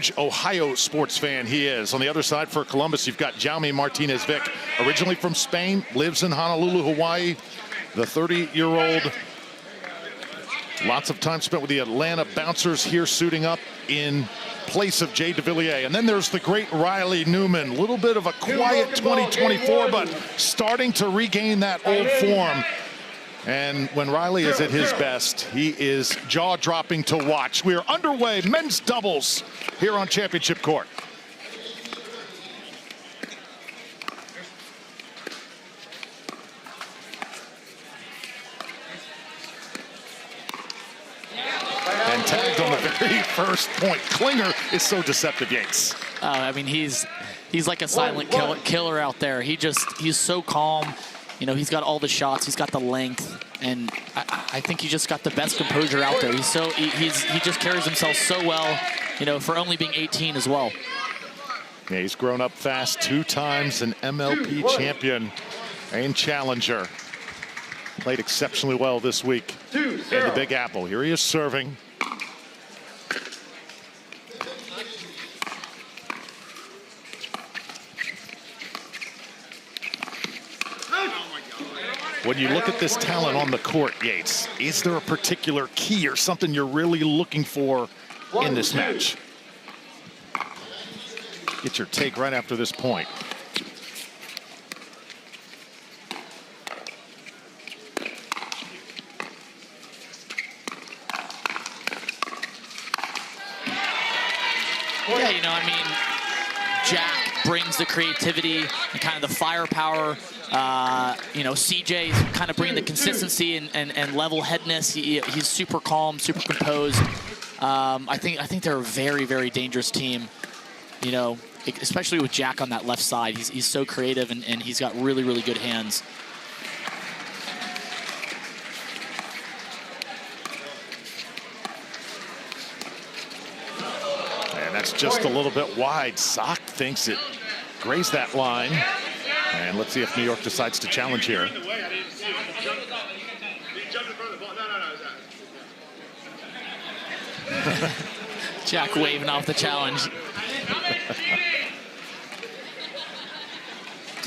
huge Ohio sports fan he is. On the other side for Columbus, you've got Jaume Martinez-Vic, originally from Spain, lives in Honolulu, Hawaii. The 30-year-old, lots of time spent with the Atlanta Bouncers, here suiting up in place of Jay DeVilliers. And then there's the great Riley Newman, a little bit of a quiet 2024, but starting to regain that old form. And when Riley is at his best, he is jaw-dropping to watch. We are underway, men's doubles here on Championship Court. And tagged on the very first point. Klinger is so deceptive, Yates. I mean, he's like a silent killer out there. He's so calm. You know, he's got all the shots, he's got the length, and I think he just got the best composure out there. He just carries himself so well, you know, for only being 18 as well. Yeah, he's grown up fast, 2 times an MLP champion and challenger. Played exceptionally well this week in the Big Apple. Here he is serving. When you look at this talent on the court, Yates, is there a particular key or something you're really looking for in this match? Get your take right after this point. Yeah, you know, I mean, Jack brings the creativity and kind of the firepower. You know, CJ kind of bringing the consistency and level-headedness. He's super calm, super composed. I think they're a very, very dangerous team. You know, especially with Jack on that left side. He's so creative and he's got really, really good hands. And that's just a little bit wide. Sock thinks it grazed that line. And let's see if New York decides to challenge here. Jack waving off the challenge.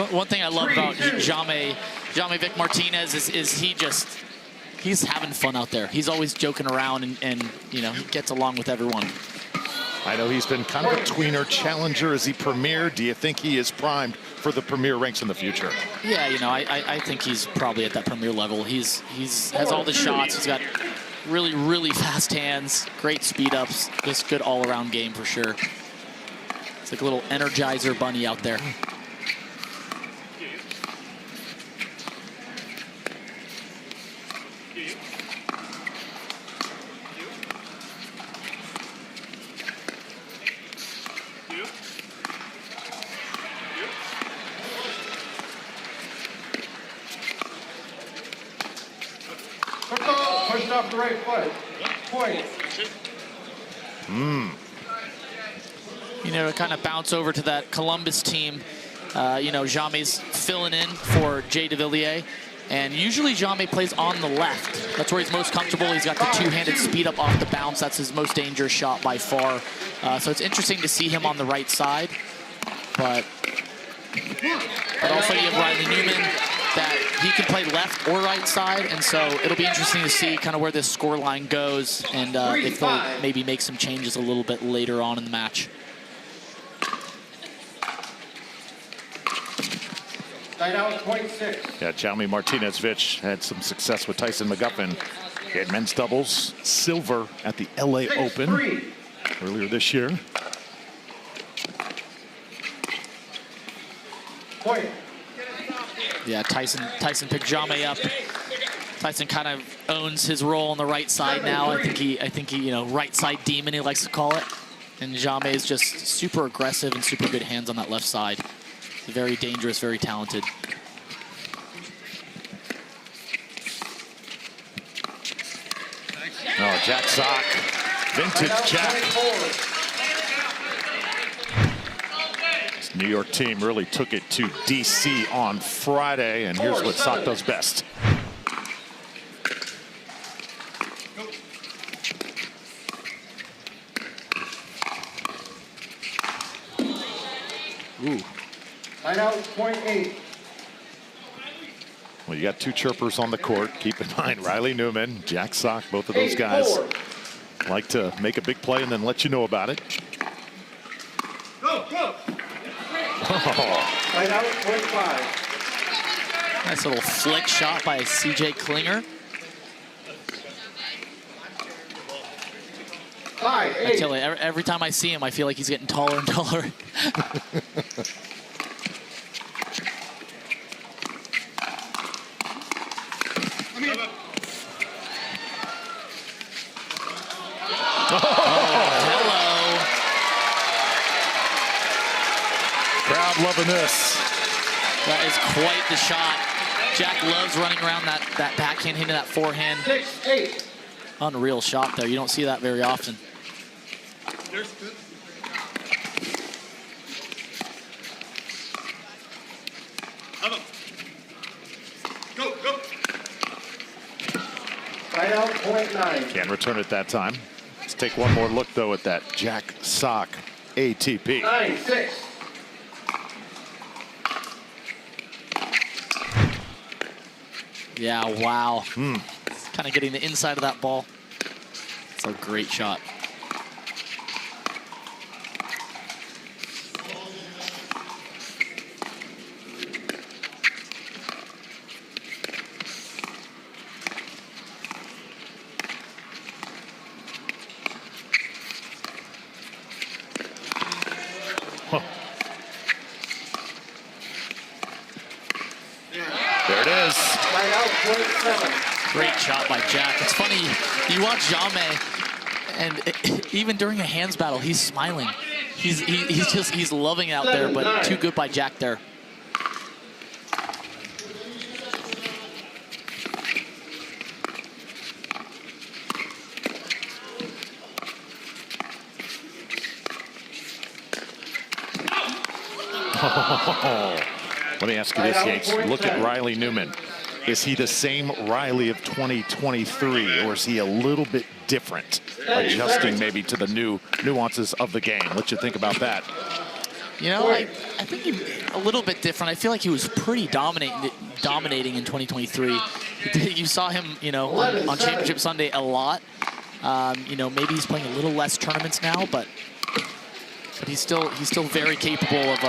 One thing I love about Jaume Vic Martinez is he's having fun out there. He's always joking around and you know, he gets along with everyone. I know he's been kind of a tweener challenger as he premiered. Do you think he is primed for the premier ranks in the future? Yeah, you know, I think he's probably at that premier level. He has all the shots. He's got really, really fast hands, great speed ups, just good all-around game for sure. It's like a little Energizer bunny out there. Pushed off the right foot. Point. You know, to kind of bounce over to that Columbus team, you know, Jaume's filling in for Jay DeVilliers. And usually Jaume plays on the left. That's where he's most comfortable. He's got the two-handed speed up off the bounce. That's his most dangerous shot by far. So it's interesting to see him on the right side. But also you have Riley Newman, that he can play left or right side, and so it'll be interesting to see kind of where this score line goes and if they'll maybe make some changes a little bit later on in the match. Timeout 26. Yeah, Jaume Martinez-Vic had some success with Tyson McGuffin in men's doubles, silver at the LA Open earlier this year. Point. Yeah, Tyson picked Jaume up. Tyson kind of owns his role on the right side now. I think he, you know, right side demon, he likes to call it. And Jaume is just super aggressive and super good hands on that left side. Very dangerous, very talented. Oh, Jack Sock, vintage Jack. This New York team really took it to DC on Friday, and here's what Sock does best. Ooh. Line out, point 8. Well, you got two chirpers on the court. Keep in mind, Riley Newman, Jack Sock, both of those guys 8-4. like to make a big play and then let you know about it. Go, go. Oh. Line out, point 5. Nice little flick shot by CJ Klinger. 5-8. I tell you, every time I see him, I feel like he's getting taller and taller. Hello. Crowd loving this. That is quite the shot. Jack loves running around that backhand, hitting that forehand. 6-8. Unreal shot there. You don't see that very often. Go, go. Line out, point 9. Can return it that time. Let's take one more look, though, at that Jack Sock ATP. 9-6. Yeah, wow. Kind of getting the inside of that ball. It's a great shot. There it is. Line out, point 7. Great shot by Jack. It's funny, you watch Jame, and even during a hands battle, he's smiling. He's loving it out there, but too good by Jack there. Let me ask you this, Yates. Look at Riley Newman. Is he the same Riley of 2023, or is he a little bit different, adjusting maybe to the new nuances of the game? What you think about that? You know, I think he's a little bit different. I feel like he was pretty dominating in 2023. You saw him, you know, on Championship Sunday a lot. You know, maybe he's playing a little less tournaments now, but he's still very capable of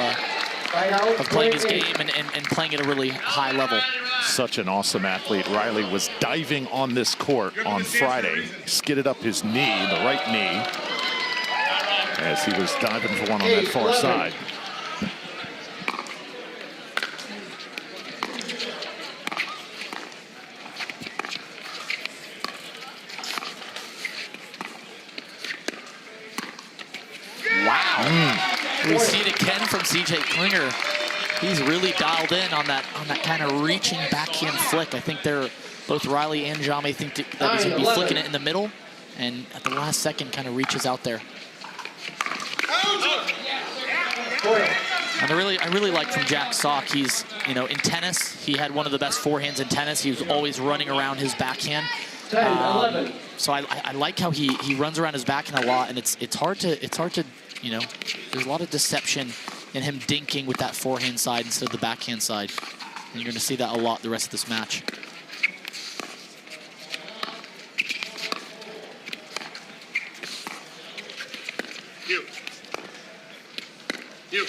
playing his game and playing at a really high level. Such an awesome athlete. Riley was diving on this court on Friday, skidded up his knee, the right knee, as he was diving for one on that far side. Wow. We see it again from CJ Klinger. He's really dialed in on that kind of reaching backhand flick. I think they're both Riley and Jame think that he's going to be flicking it in the middle, and at the last second kind of reaches out there. And I really like from Jack Sock. He's, you know, in tennis, he had one of the best forehands in tennis. He was always running around his backhand. So I like how he runs around his backhand a lot, and it's hard to, you know, there's a lot of deception in him dinking with that forehand side instead of the backhand side. And you're going to see that a lot the rest of this match. You.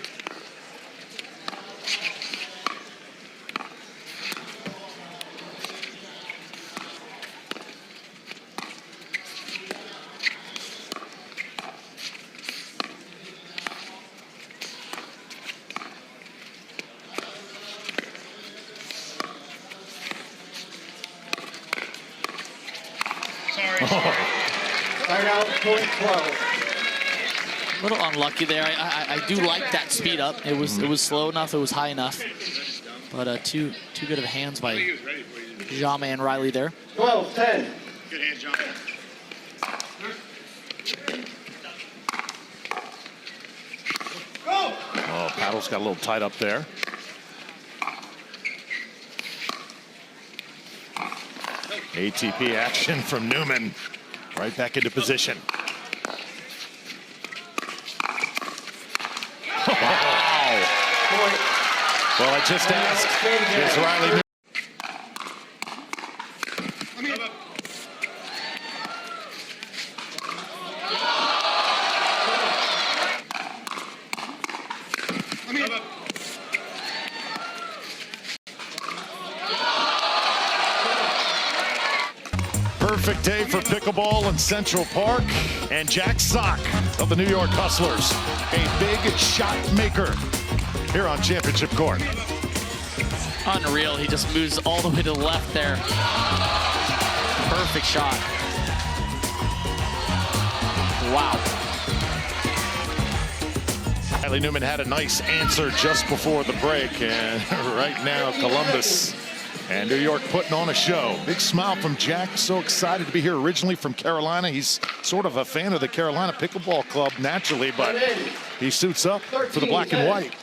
Start out, point 12. A little unlucky there. I do like that speed up. It was slow enough. It was high enough. But too good of hands by Jame and Riley there. 12-10. Good hands, John. Oh, paddles got a little tight up there. ATP action from Newman. Right back into position. Wow. point. Well, I just asked, is Riley Newman? Perfect day for pickleball in Central Park. And Jack Sock of the New York Hustlers, a big shot maker here on Championship Court. Unreal. He just moves all the way to the left there. Perfect shot. Wow. Riley Newman had a nice answer just before the break, and right now Columbus and New York putting on a show. Big smile from Jack, so excited to be here, originally from Carolina. He's sort of a fan of the Carolina Pickleball Club naturally, but he suits up for the black and white.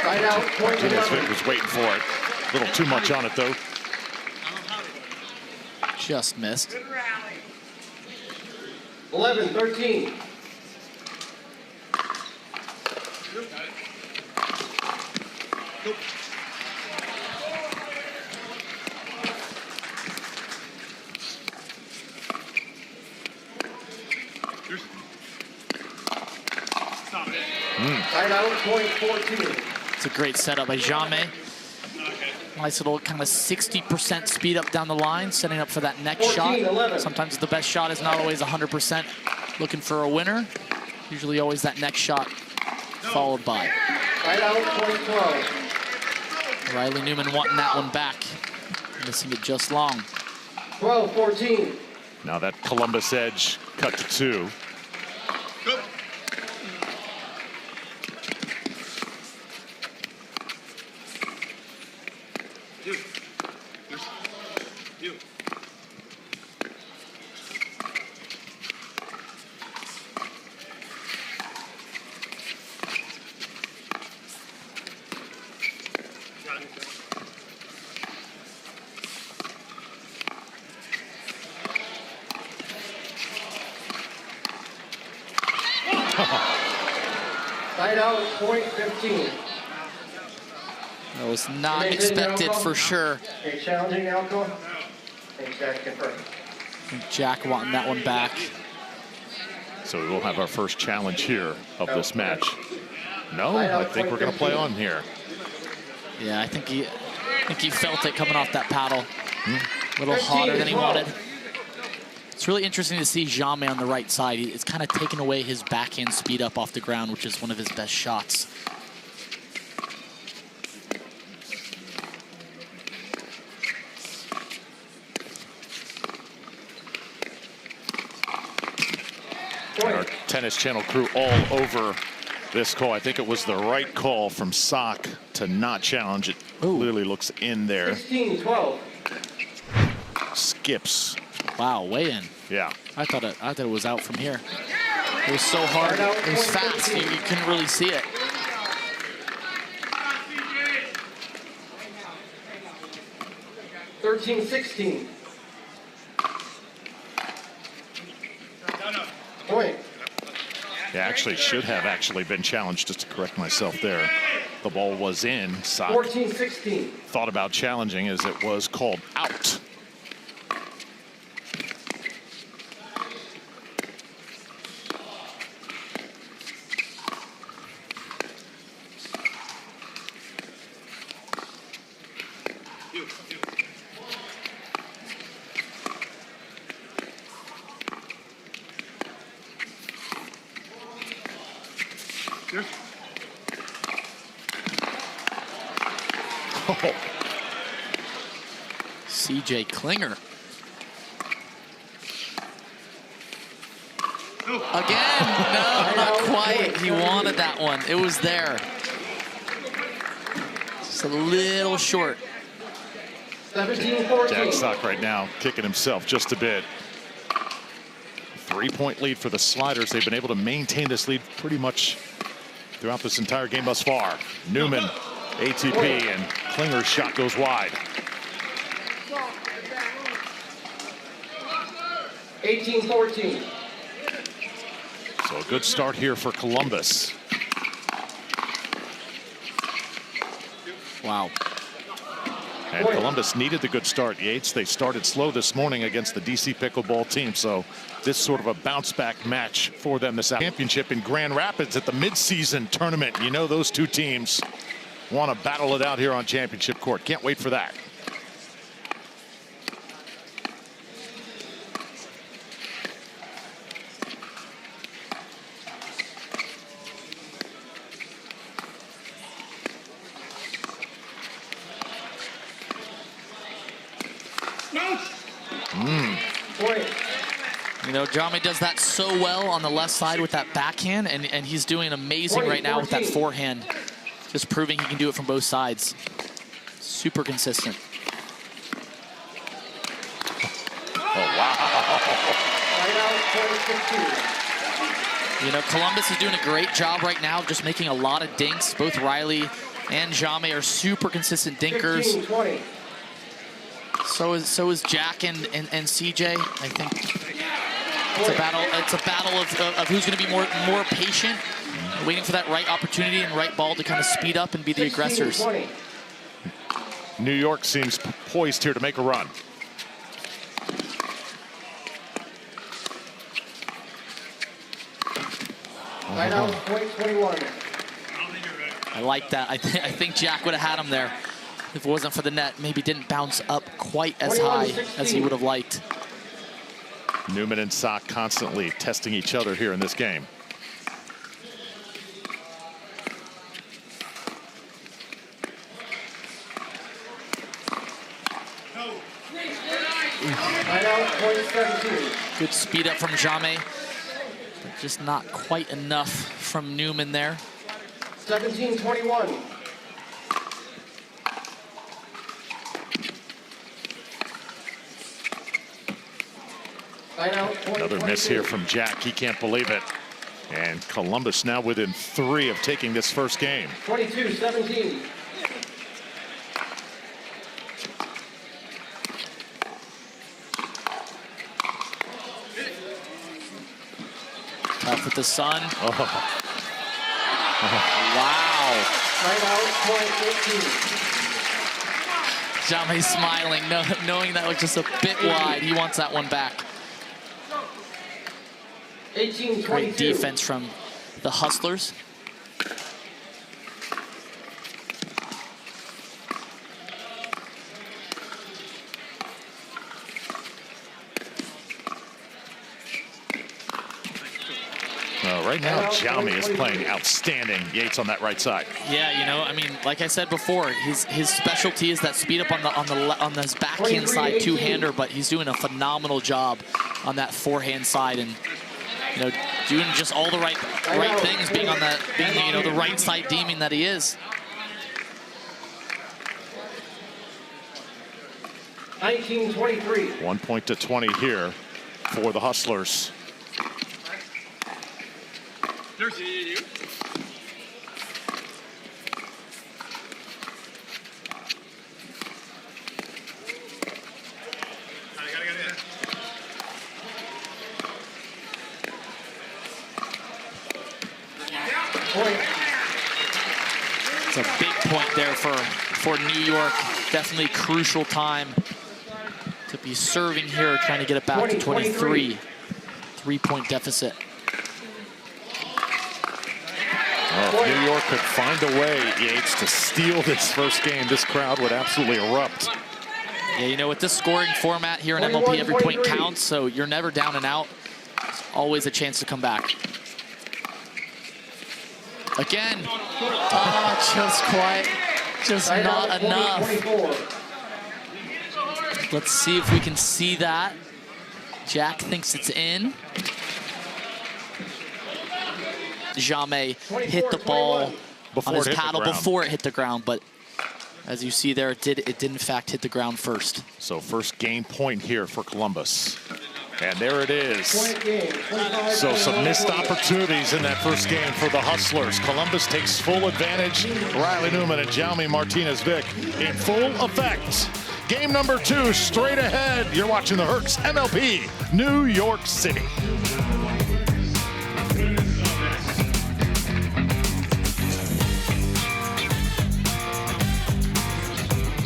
Right out, point Martinez 11. Vic was waiting for it. A little too much on it, though. Just missed. 11-13. Right out, point 14. It's a great setup by Jamais. Nice little kind of 60% speed up down the line, setting up for that next 14-11. shot. Sometimes the best shot is not always 100% looking for a winner. Usually always that next shot followed by. Right out, point 12. Riley Newman wanting that one back. Missing it just long. 12-14. Now that Columbus edge cut to 2. Right out, point 15. That was not expected for sure. Okay, challenging alcohol. Thanks, Jack. Confirm. Jack wanting that one back. So we will have our first challenge here of this match. No, I think we're going to play on here. Yeah, I think he felt it coming off that paddle. A little hotter than he wanted. It's really interesting to see Jamais on the right side. It's kind of taken away his backhand speed up off the ground, which is one of his best shots. And our Tennis Channel crew all over this call. I think it was the right call from Sock to not challenge it. Clearly looks in there. 16-12. Skips. Wow, way in. Yeah. I thought it was out from here. It was so hard. It was fast. You couldn't really see it. Thirteen, 16. Point. Yeah, actually should have actually been challenged, just to correct myself there. The ball was in. Sock 14-16. thought about challenging as it was called out. Oh, CJ Klinger. Again, no, not quite. He wanted that one. It was there. Just a little short. 17-14. Jack Sock right now kicking himself just a bit. 3-point lead for the Sliders. They've been able to maintain this lead pretty much throughout this entire game thus far. Newman, ATP, and Klinger's shot goes wide. 18-14. So a good start here for Columbus. Wow. And Columbus needed the good start, Yates. They started slow this morning against the DC Pickleball team, so this sort of a bounce-back match for them this championship in Grand Rapids at the mid-season tournament. You know those two teams want to battle it out here on championship court. Can't wait for that. You know, Jami does that so well on the left side with that backhand, and he's doing amazing right now with that forehand. Just proving he can do it from both sides. Super consistent. Oh, wow. You know, Columbus is doing a great job right now of just making a lot of dinks. Both Riley and Jami are super consistent dinkers. 15-20. So is Jack and CJ. I think it's a battle. It's a battle of who's going to be more patient, waiting for that right opportunity and right ball to kind of speed up and be the aggressors. 16-20. New York seems poised here to make a run. Timeout, point 21. I like that. I think Jack would have had him there if it wasn't for the net. Maybe didn't bounce up quite as high as he would have liked. Newman and Sock constantly testing each other here in this game. Timeout, point 17. Good speed up from Jami, but just not quite enough from Newman there. 17-21. Another miss here from Jack. He can't believe it. And Columbus now within 3 of taking this first game. 22-17. Tough with the sun. Oh. Wow. Timeout, point 18. Jami's smiling, knowing that was just a bit wide. He wants that one back. 18-22. Great defense from the Hustlers. Right now, Jami is playing outstanding. Yates on that right side. Yeah, you know, I mean, like I said before, his specialty is that speed up on his backhand side two-hander, but he's doing a phenomenal job on that forehand side, and you know, doing just all the right things, being you know, the right side demon that he is. 19-23. 1 point to 20 here for the Hustlers. There's you. It's a big point there for New York. Definitely crucial time to be serving here, trying to get it back to 23. 3-point deficit. Well, if New York could find a way, Yates, to steal this first game, this crowd would absolutely erupt. Yeah, you know, with this scoring format here in MLP, every point counts, so you're never down and out. There's always a chance to come back. Again, just quite. Just Timeout, not enough. 20-24. Let's see if we can see that. Jack thinks it's in. Jamais hit the ball Before on his it hit the paddle ground. before it hit the ground, but as you see there, it did in fact hit the ground first. So first game point here for Columbus. And there it is. Point game, 25, So some 21. missed opportunities in that first game for the Hustlers. Columbus takes full advantage. Riley Newman and Jaume Martinez-Vic in full effect. Game number 2 straight ahead. You're watching the Hertz MLP New York City.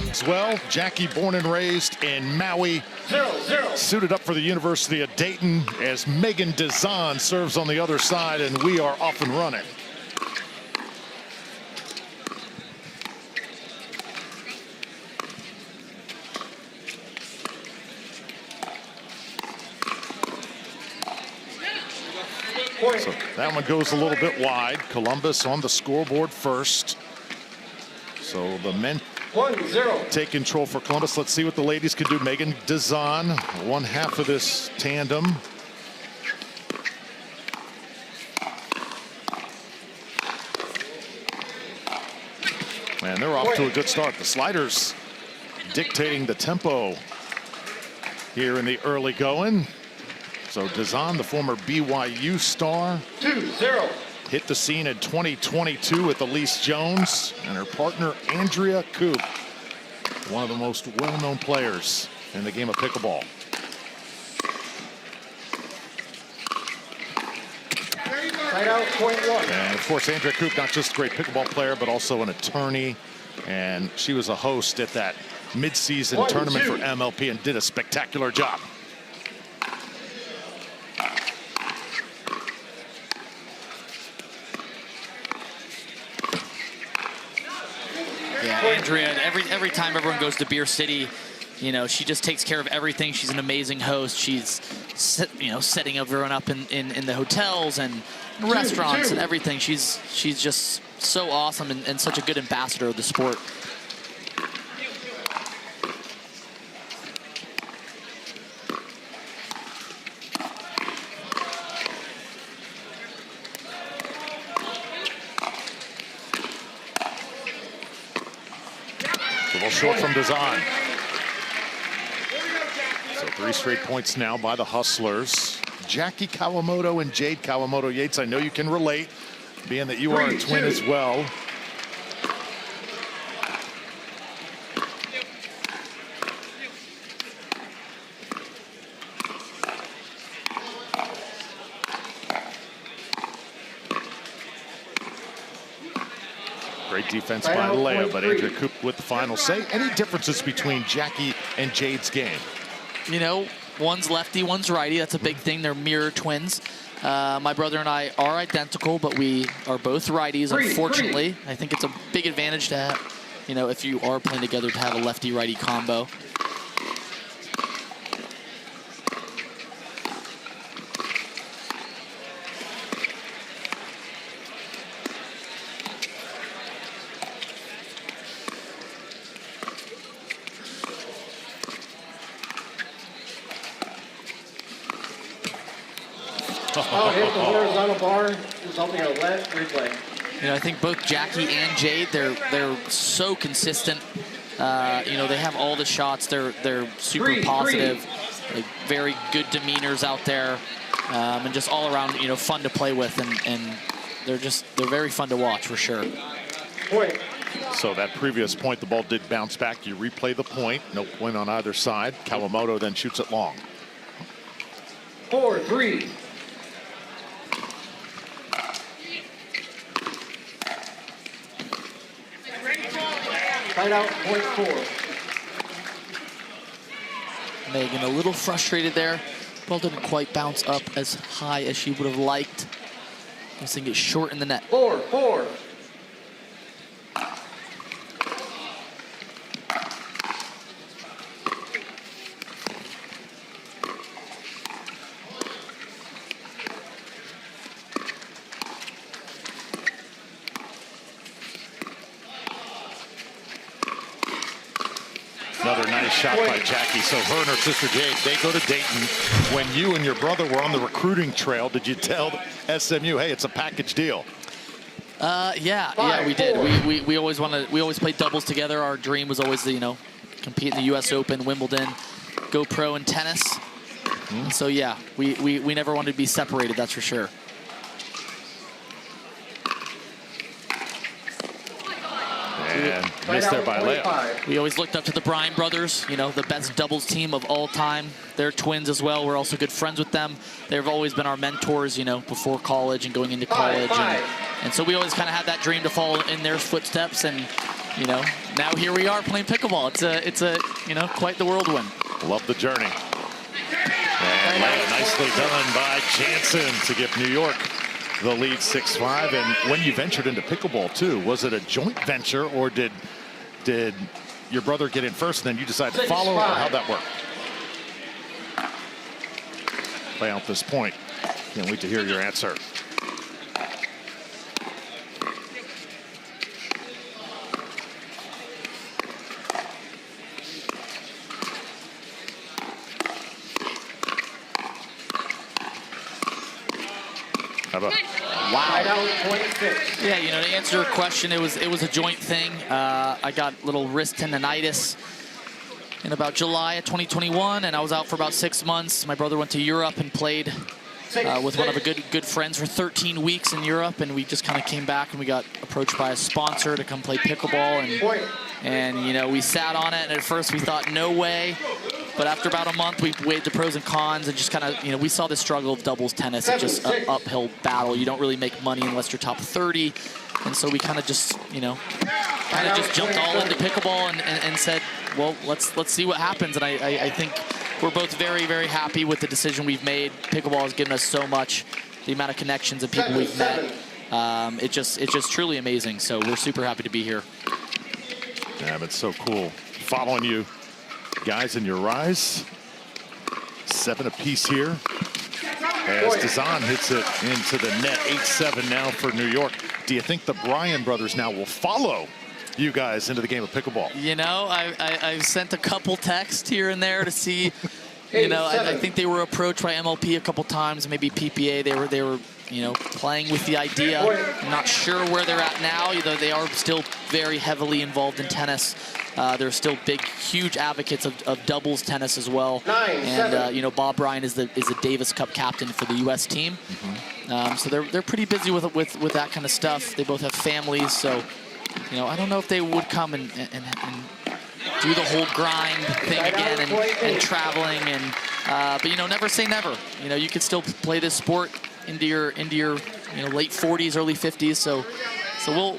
As well, Jackie born and raised in Maui. 0-0. Suited up for the University of Dayton as Megan Dezan serves on the other side, and we are off and running. Point. So that one goes a little bit wide. Columbus on the scoreboard first. So the men 1-0. take control for Columbus. Let's see what the ladies can do. Megan Dezan, one half of this tandem. And they're off to a good start. The sliders dictating the tempo here in the early going. So Dezan, the former BYU star, 2-0. hit the scene in 2022 with Elise Jones and her partner Andrea Koop, one of the most well-known players in the game of pickleball. Timeout, point 1. And of course, Andrea Koop, not just a great pickleball player, but also an attorney. And she was a host at that mid-season 1-2. tournament for MLP and did a spectacular job. Yeah, Andrea, every time everyone goes to Beer City, you know, she just takes care of everything. She's an amazing host. She's, you know, setting everyone up in the hotels and restaurants and everything. She's just so awesome and such a good ambassador of the sport. A little short from Dezan. So 3 straight points now by the Hustlers. Jackie Kawamoto and Jade Kawamoto Yates, I know you can relate, being that you are a twin as well. Great defense by Leia, but Andrea Koop with the final say. Any differences between Jackie and Jade's game? You know, one's lefty, one's righty. That's a big thing. They're mirror twins. My brother and I are identical, but we are both righties, unfortunately. I think it's a big advantage to have, you know, if you are playing together, to have a lefty-righty combo. Oh, hit the horizontal bar, resulting in a lead replay. You know, I think both Jackie and Jade, they're so consistent. You know, they have all the shots. They're super positive, like, very good demeanors out there, and just all around, you know, fun to play with, and they're very fun to watch for sure. Point. So that previous point, the ball did bounce back. You replay the point. No point on either side. Kawamoto then shoots it long. 4-3. Timeout, point 4. Megan a little frustrated there. Ball didn't quite bounce up as high as she would have liked. This thing gets short in the net. 4-4. shot by Jackie. So her and her sister Jade, they go to Dayton. When you and your brother were on the recruiting trail, did you tell SMU, hey, it's a package deal? Yeah, we did. We always played doubles together. Our dream was always to, compete in the U.S. Open, Wimbledon, go pro in tennis. So yeah, we never wanted to be separated, that's for sure. And missed there by layup. We always looked up to the Bryan brothers, the best doubles team of all time. They're twins as well. We're also good friends with them. They've always been our mentors, before college and going into college. And so we always kind of had that dream to follow in their footsteps. And, now here we are playing pickleball. It's a quite the whirlwind. Love the journey. And nicely done by Jansen to give New York the lead 6-5. And when you ventured into pickleball too, was it a joint venture, or did your brother get in first and then you decided to follow, or how'd that work? Play out this point. Can't wait to hear your answer. Wow. Yeah, to answer your question, it was a joint thing. I got little wrist tendonitis in about July of 2021, and I was out for about 6 months. My brother went to Europe and played with one of our good friends for 13 weeks in Europe, and we just kind of came back and we got approached by a sponsor to come play pickleball, and we sat on it, and at first we thought no way. But after about a month, we weighed the pros and cons and just kind of, we saw the struggle of doubles tennis. It's just an uphill battle. You don't really make money unless you're top 30. And so we kind of just, jumped all into pickleball and said, well, let's see what happens. And I think we're both very, very happy with the decision we've made. Pickleball has given us so much, the amount of connections and people we've met. It's just truly amazing. So we're super happy to be here. Yeah, it's so cool following you guys in your rise. 7 apiece here as Dazan hits it into the net. 8-7 now for New York. Do you think the Bryan brothers now will follow you guys into the game of pickleball? I've sent a couple texts here and there to see. I think they were approached by MLP a couple times, maybe PPA. They were playing with the idea. I'm not sure where they're at now. They are still very heavily involved in tennis. They're still big, huge advocates of doubles tennis as well. And Bob Bryan is the Davis Cup captain for the U.S. team. So they're pretty busy with that kind of stuff. They both have families, so I don't know if they would come and do the whole grind thing again and traveling but never say never. You could still play this sport into your late 40s, early 50s. So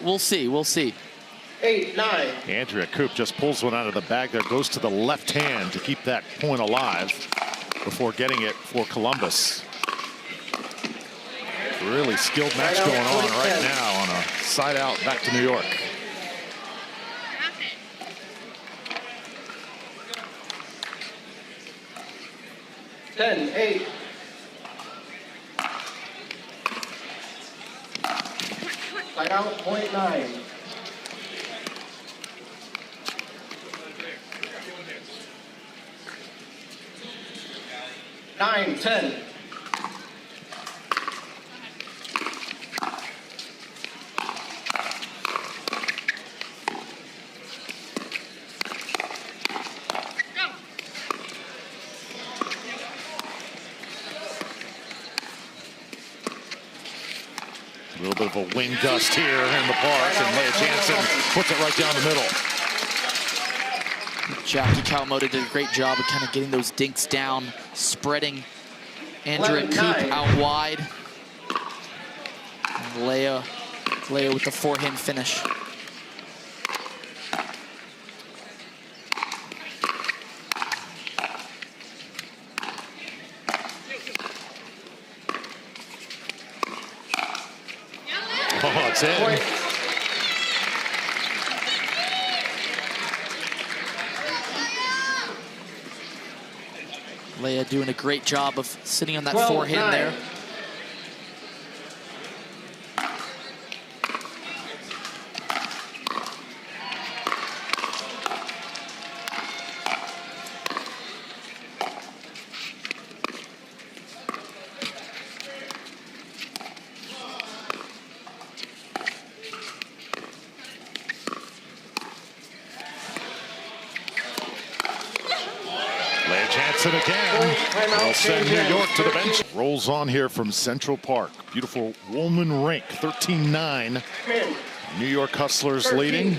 we'll see. 8-9. Andrea Coop just pulls one out of the bag there, goes to the left hand to keep that point alive before getting it for Columbus. Really skilled match going on right now on a side out back to New York. Ten, 8. Side out, point 9. Nine, 10. A little bit of a wind gust here in the park, and Leah Jansen puts it right down the middle. Jackie Kawamoto did a great job of kind of getting those dinks down, spreading Andrea Coop out wide. And Leah with the forehand finish. Oh, it's in. Leah doing a great job of sitting on that forehand there. Jansen again. They'll send New York to the bench. Rolls on here from Central Park. Beautiful Woolman rink, 13-9. New York Hustlers leading.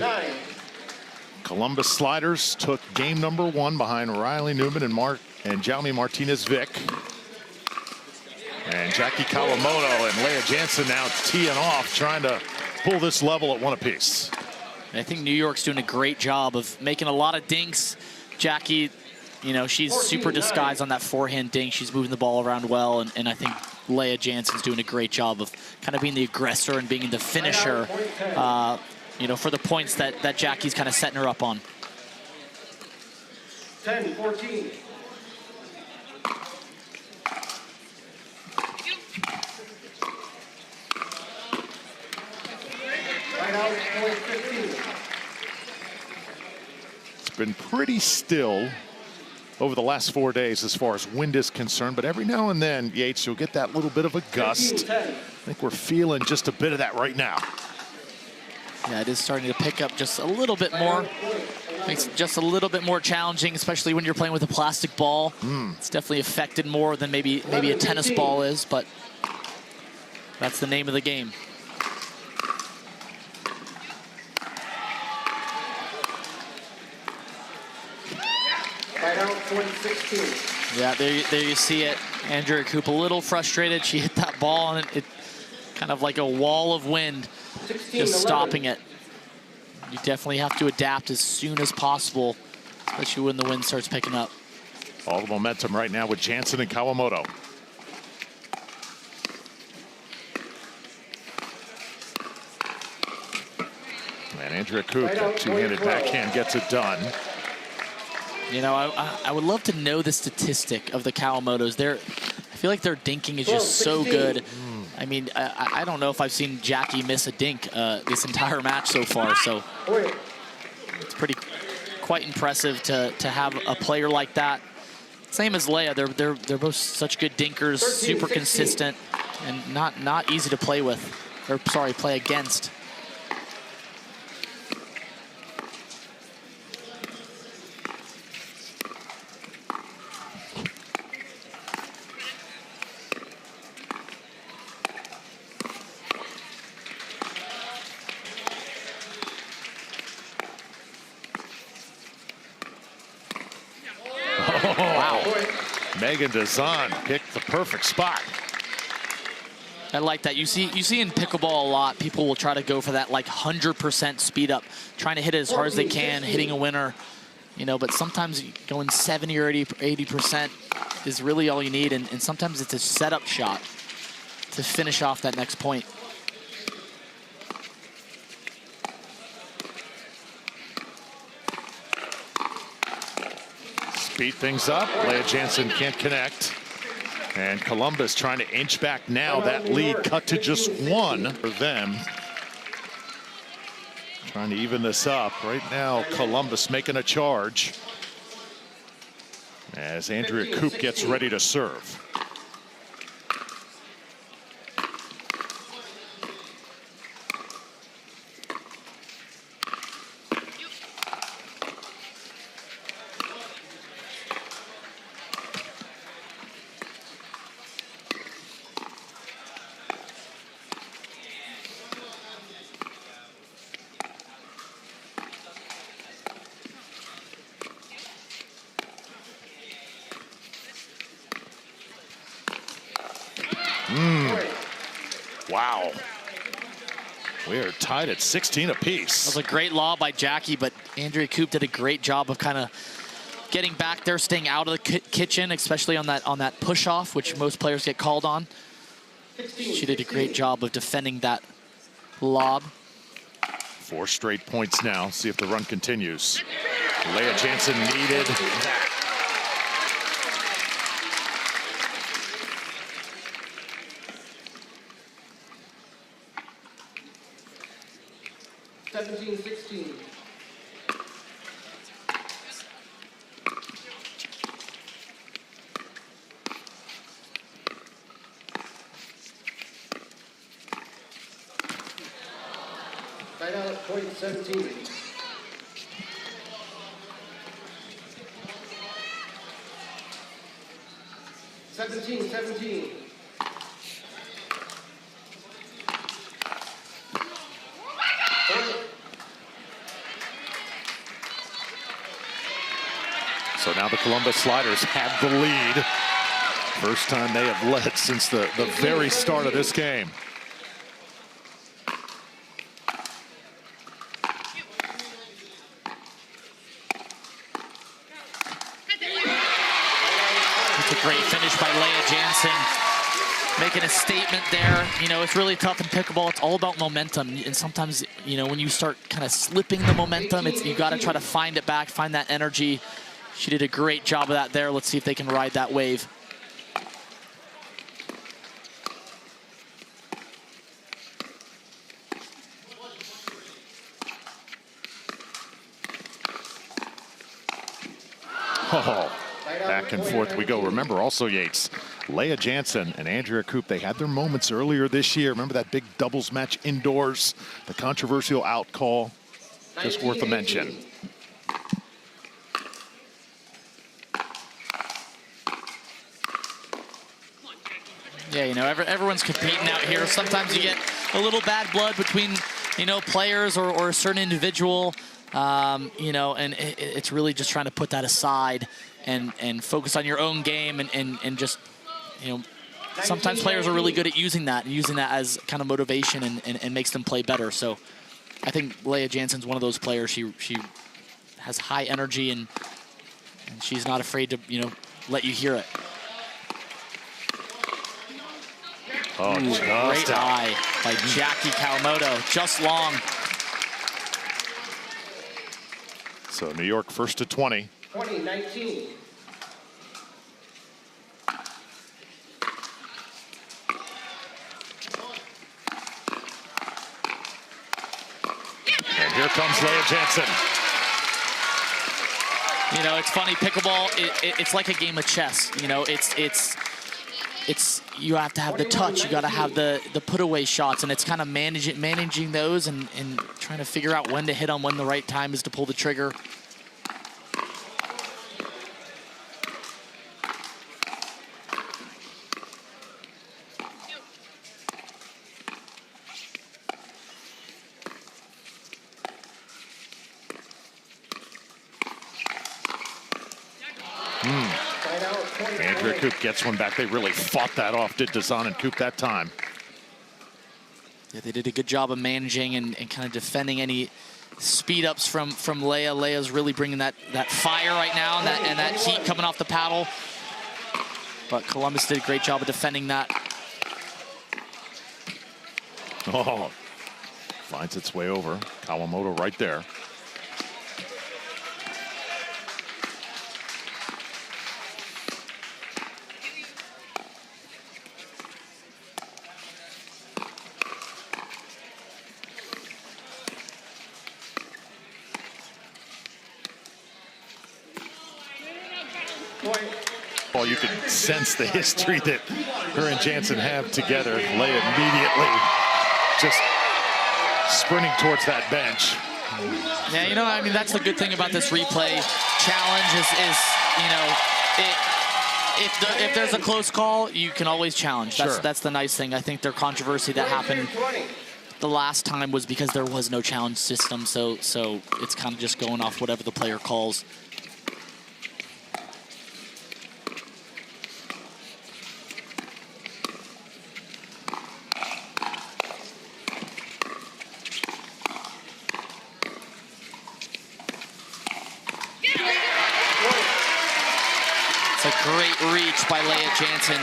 Columbus Sliders took game number 1 behind Riley Newman and Jaume Martinez-Vick. And Jackie Kawamoto and Leah Jansen now teeing off, trying to pull this level at 1 apiece. I think New York's doing a great job of making a lot of dinks. Jackie, you know, she's super disguised on that forehand dink. She's moving the ball around well, and I think Leah Jansen's doing a great job of kind of being the aggressor and being the finisher, you know, for the points that Jackie's kind of setting her up on. 10-14. Right out, point 15. It's been pretty still over the last 4 days as far as wind is concerned, but every now and then, Yates, you'll get that little bit of a gust. I think we're feeling just a bit of that right now. Yeah, it is starting to pick up just a little bit more. Makes it just a little bit more challenging, especially when you're playing with a plastic ball. It's definitely affected more than maybe a tennis ball is, but that's the name of the game. Right out, point 16. Yeah, there you see it. Andrea Coop a little frustrated. She hit that ball and it kind of like a wall of wind, just stopping it. You definitely have to adapt as soon as possible, especially when the wind starts picking up. All the momentum right now with Jansen and Kawamoto. And Andrea Coop, that two-handed backhand gets it done. You know, I would love to know the statistic of the Kawamotos. I feel like their dinking is just so good. I mean, I don't know if I've seen Jackie miss a dink this entire match so far. So it's quite impressive to have a player like that. Same as Leah, they're both such good dinkers, super consistent, and not easy to play with, or sorry, play against. Megan Dazan picked the perfect spot. I like that. You see in pickleball a lot, people will try to go for that like 100% speed up, trying to hit it as hard as they can, hitting a winner, you know, but sometimes going 70 or 80% is really all you need, and sometimes it's a setup shot to finish off that next point. Speed things up. Leah Jansen can't connect. And Columbus trying to inch back now. That lead cut to just 1 for them. Trying to even this up. Right now, Columbus making a charge as Andrea Coop gets ready to serve. Wow. We are tied at 16 apiece. That was a great lob by Jackie, but Andrea Coop did a great job of kind of getting back there, staying out of the kitchen, especially on that push off, which most players get called on. She did a great job of defending that lob. 4 straight points now. See if the run continues. Leah Jansen needed that. 17-16. Right out at point 17. 17. So now the Columbus Sliders have the lead. First time they have led since the very start of this game. It's a great finish by Leah Jansen, making a statement there. You know, it's really tough in pickleball. It's all about momentum, and sometimes, you know, when you start kind of slipping the momentum, you got to try to find it back, find that energy. She did a great job of that there. Let's see if they can ride that wave. Oh, back and forth we go. Remember also, Yates, Leah Jansen and Andrea Koop, they had their moments earlier this year. Remember that big doubles match indoors, the controversial out call? Just worth a mention. Yeah, you know, everyone's competing out here. Sometimes you get a little bad blood between, you know, players or a certain individual. You know, and it's really just trying to put that aside and focus on your own game and just, you know, sometimes players are really good at using that as kind of motivation and makes them play better. So I think Leah Jansen's one of those players. She has high energy and she's not afraid to, you know, let you hear it. Oh, great eye by Jackie Kawamoto, just long. So New York first to 20. 20-19. And here comes Leah Jansen. You know, it's funny, pickleball, it's like a game of chess. You know, it's you have to have the touch, you got to have the put away shots, and it's kind of managing those and trying to figure out when to hit them, when the right time is to pull the trigger. Andrea Koop gets one back. They really fought that off, did Dazan and Koop that time. Yeah, they did a good job of managing and kind of defending any speed ups from Leah. Leah's really bringing that fire right now and that heat coming off the paddle. But Columbus did a great job of defending that. Oh, finds its way over. Kawamoto right there. Well, you can sense the history that her and Jansen have together. Leah immediately just sprinting towards that bench. Yeah, you know, I mean, that's the good thing about this replay challenge is you know, if there's a close call, you can always challenge. That's the nice thing. I think their controversy that happened the last time was because there was no challenge system, so it's kind of just going off whatever the player calls. Great reach by Leah Jansen,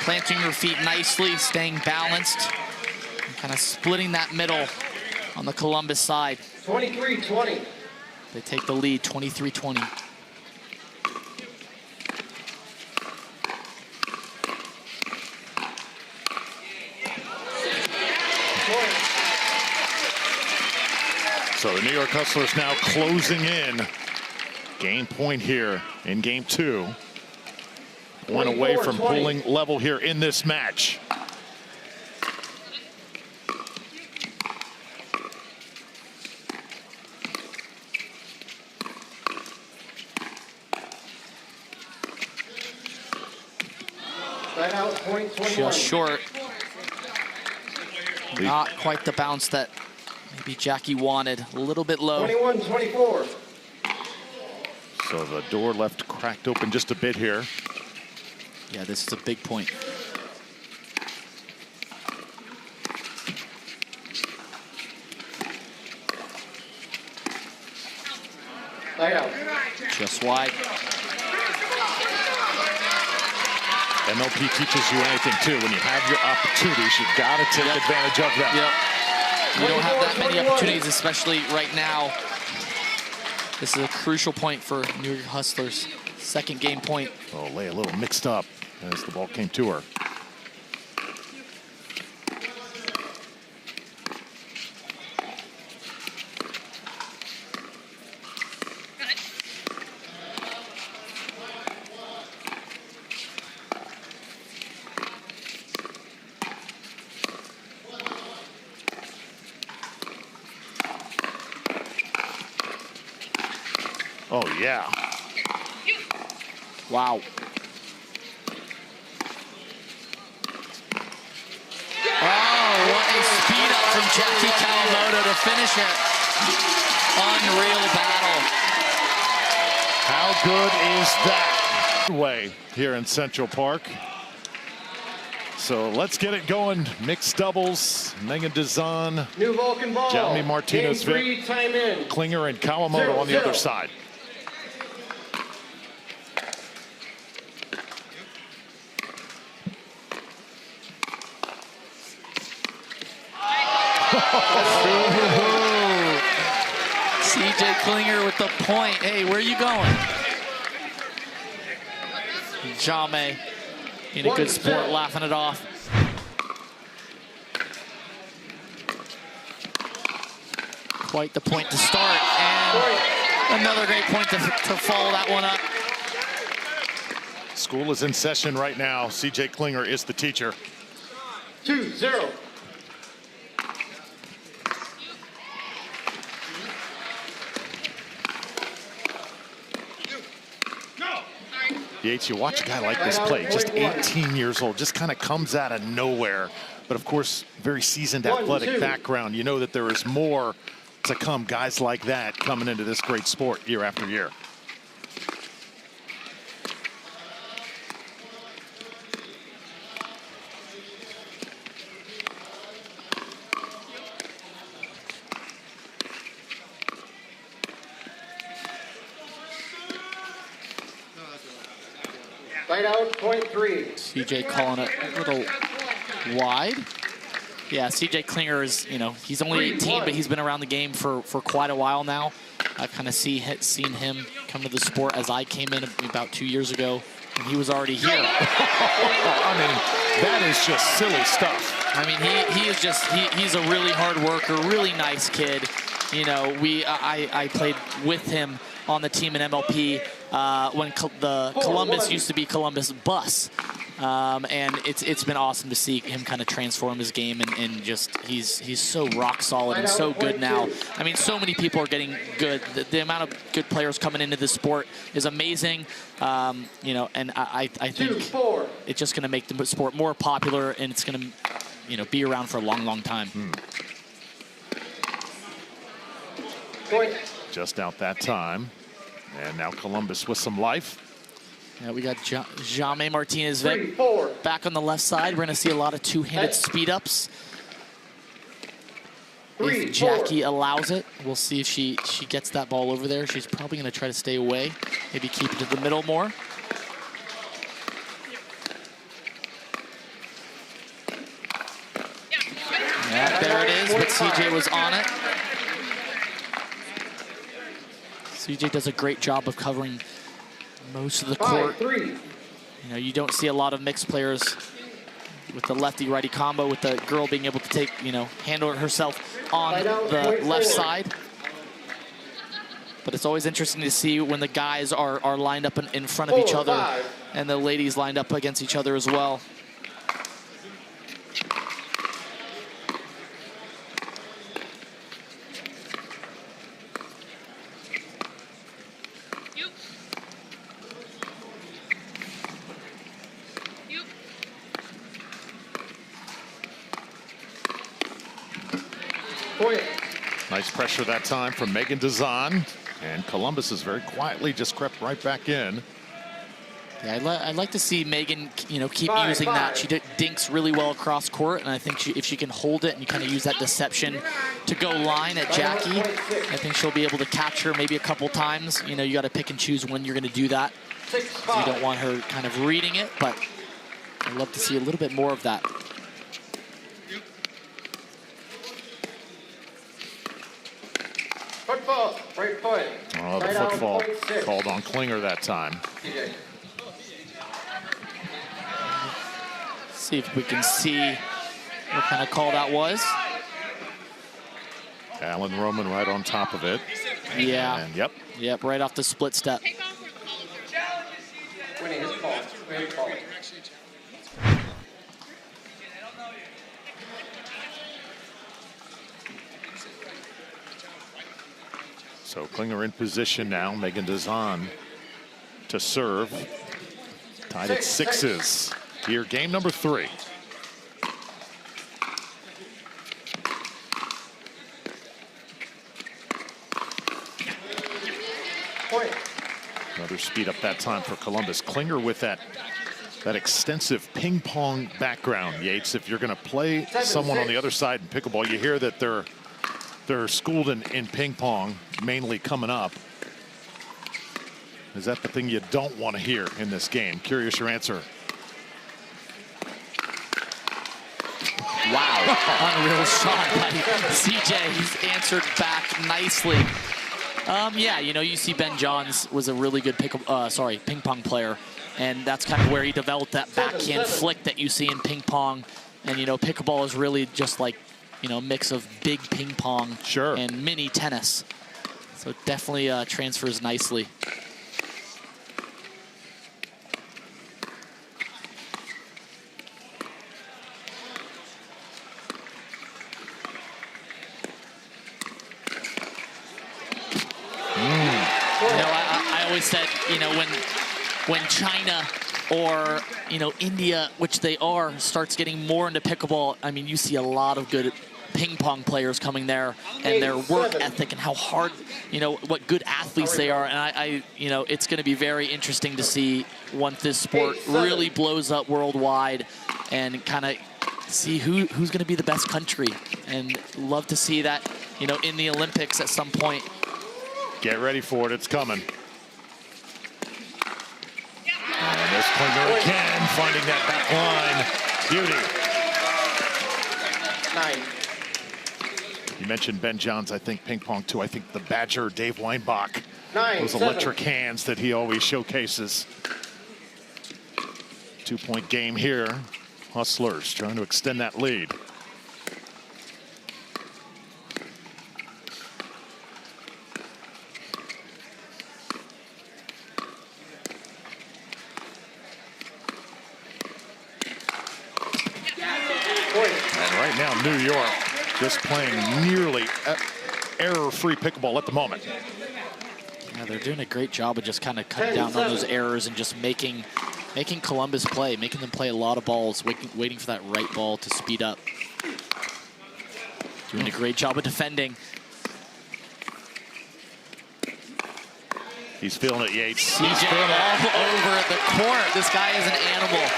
planting her feet nicely, staying balanced, and kind of splitting that middle on the Columbus side. 23-20. They take the lead, 23-20. So the New York Hustlers now closing in. Game point here in game 2. One away from pulling level here in this match. out, point 21. Just short. Not quite the bounce that maybe Jackie wanted. A little bit low. 21-24. So the door left cracked open just a bit here. Yeah, this is a big point. Light out. Just wide. MLP teaches you anything too. When you have your opportunities, you've got to take advantage of them. Yep. You don't have that many opportunities, especially right now. This is a crucial point for New York Hustlers. Second game point. Oh, lay a little mixed up as the ball came to her. Oh, yeah. Wow. Oh, what a speed up from Jackie Kawamoto to finish it. Unreal battle. How good is that? Way here in Central Park. So let's get it going. Mixed doubles. Megan Dazan, New Vulcan ball. Jaume Martinez, Game 3, time in. Klinger, and Kawamoto on the other side. CJ Klinger with the point. Hey, where are you going? Jaume in a good sport, laughing it off. Quite the point to start, and another great point to follow that one up. School is in session right now. CJ Klinger is the teacher. 2-0. Yates, you watch a guy like this play, just 18 years old, just kind of comes out of nowhere. But of course, very seasoned athletic background. You know that there is more to come. Guys like that coming into this great sport year after year. Light out, point 3. CJ calling it a little wide. Yeah, CJ Klinger is, you know, he's only 18, but he's been around the game for quite a while now. I've kind of seen him come to the sport as I came in about 2 years ago, and he was already here. I mean, that is just silly stuff. I mean, he's a really hard worker, really nice kid. You know, I played with him on the team in MLP when the Columbus used to be Columbus Bus. And it's been awesome to see him kind of transform his game, and just he's so rock solid and so good now. I mean, so many people are getting good. The amount of good players coming into this sport is amazing. You know, and I think it's just going to make the sport more popular, and it's going to, you know, be around for a long, long time. Just out that time. And now Columbus with some life. Yeah, we got Jaume Martinez back on the left side. We're going to see a lot of two-handed speed-ups. If Jackie allows it, we'll see if she gets that ball over there. She's probably going to try to stay away, maybe keep it to the middle more. Yeah, there it is, but CJ was on it. CJ does a great job of covering most of the court. You know, you don't see a lot of mixed players with the lefty-righty combo, with the girl being able to take, you know, handle it herself on the left side. But it's always interesting to see when the guys are lined up in front of each other and the ladies lined up against each other as well. Point. Nice pressure that time from Megan Dazan. And Columbus is very quietly just crept right back in. Yeah, I'd like to see Megan, keep Five, using five. that. She dinks really well across court, and I think if she can hold it and you kind of use that deception to go line at Jackie, I think she'll be able to catch her maybe a couple times. You got to pick and choose when you're going to do that. 6-5. You don't want her kind of reading it, but I'd love to see a little bit more of that. Football. Right foot. Oh, the Right out, football point 6. called on Klinger that time. TJ. See if we can see what kind of call that was. Alan Roman right on top of it. Yeah. And yep. Yep, right off the split step. Winning his call. Winning his call. So Klinger in position now. Megan Dazan to serve. Tied at 6s. Here, game number 3. Point. Another speed up that time for Columbus. Klinger with that extensive ping pong background, Yates. If you're going to play someone on the other side in pickleball, you hear that they're schooled in ping pong, mainly coming up. Is that the thing you don't want to hear in this game? Curious your answer. Wow, unreal shot by CJ. He's answered back nicely. Yeah, you see Ben Johns was a really good ping pong player, and that's kind of where he developed that backhand flick that you see in ping pong. And pickleball is really just like a mix of big ping pong and mini tennis. So it definitely transfers nicely. I always said, when China or, India, which they are, starts getting more into pickleball, I mean, you see a lot of good ping pong players coming there and their work ethic and how hard, what good athletes they are. And it's going to be very interesting to see once this sport really blows up worldwide and kind of see who's going to be the best country. And love to see that, in the Olympics at some point. Get ready for it. It's coming. And this Klinger again, finding that back line. Beauty. 9. You mentioned Ben Johns, I think ping pong too. I think the Badger, Dave Weinbach. 9. Those electric hands that he always showcases. 2-point game here. Hustlers trying to extend that lead. And right now, New York just playing nearly error-free pickleball at the moment. Yeah, they're doing a great job of just kind of cutting down on those errors and just making Columbus play, making them play a lot of balls, waiting for that right ball to speed up. Doing a great job of defending. He's feeling it, Yates. CJ all over the court. This guy is an animal.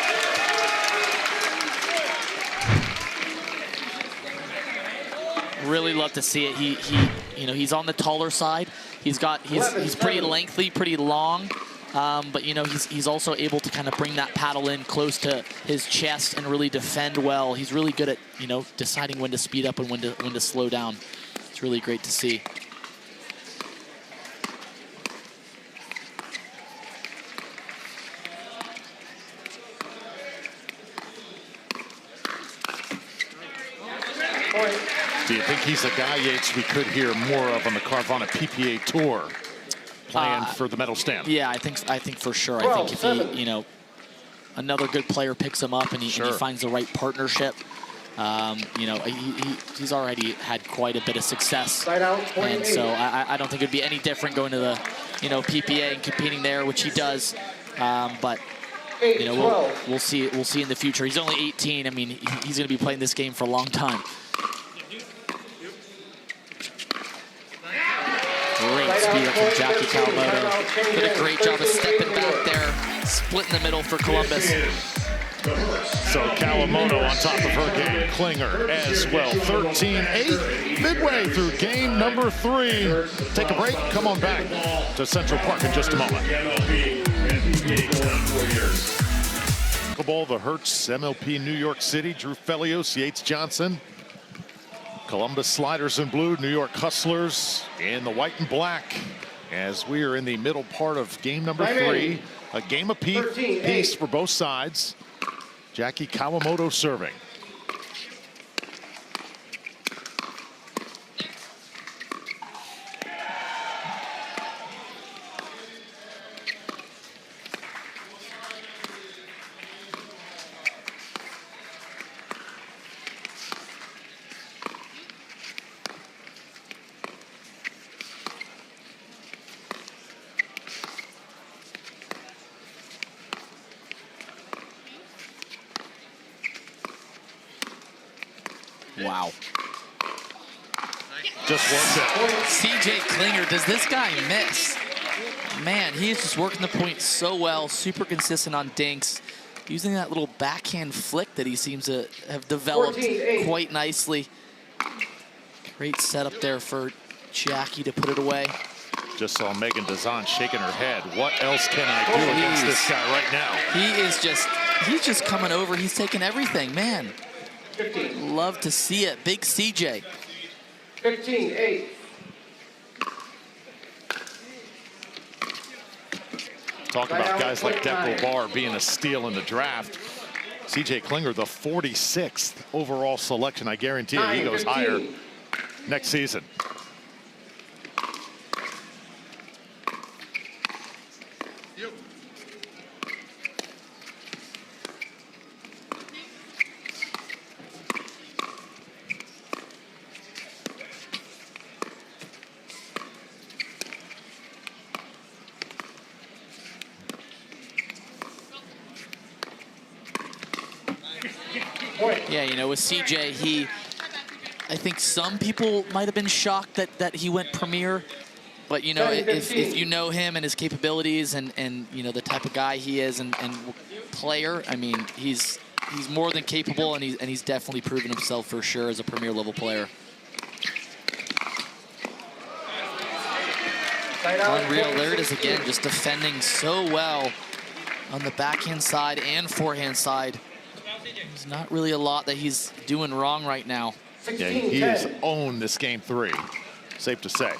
Really love to see it. He's on the taller side. He's pretty lengthy, pretty long. But he's also able to kind of bring that paddle in close to his chest and really defend well. He's really good at deciding when to speed up and when to slow down. It's really great to see. Do you think he's a guy, Yates, we could hear more of on the Carvana PPA Tour playing for the medal stand? Yeah, I think for sure. I think if he, another good player picks him up and he finds the right partnership, he's already had quite a bit of success. And so I don't think it'd be any different going to the, PPA and competing there, which he does. But we'll see in the future. He's only 18. I mean, he's going to be playing this game for a long time. here from Jackie Kawamoto. Did a great job of stepping back there, split in the middle for Columbus. So Kawamoto on top of her game. Klinger as well. 13-8, midway through game number 3. Take a break. Come on back to Central Park in just a moment. Pickleball, the Hertz, MLP New York City, Drew Felios, Yates Johnson. Columbus Sliders in blue, New York Hustlers in the white and black. As we are in the middle part of game number 3, a game of piece for both sides. Jackie Kawamoto serving. Wow. Just works it. CJ Klinger, does this guy miss? Man, he is just working the point so well, super consistent on dinks, using that little backhand flick that he seems to have developed quite nicely. Great setup there for Jackie to put it away. Just saw Megan Dazan shaking her head. What else can I do against this guy right now? He's just coming over. He's taking everything, man. Love to see it. Big CJ. 15-8. Talk about guys like DUPR being a steal in the draft. CJ Klinger, the 46th overall selection. I guarantee you he goes higher next season. Yeah, you know, with CJ, I think some people might have been shocked that he went premier, but you know, if you know him and his capabilities and you know the type of guy he is and player, I mean, he's more than capable, and he's definitely proven himself for sure as a premier level player. Unreal. There it is again, just defending so well on the backhand side and forehand side. There's not really a lot that he's doing wrong right now. Yeah, he has owned this game 3, safe to say.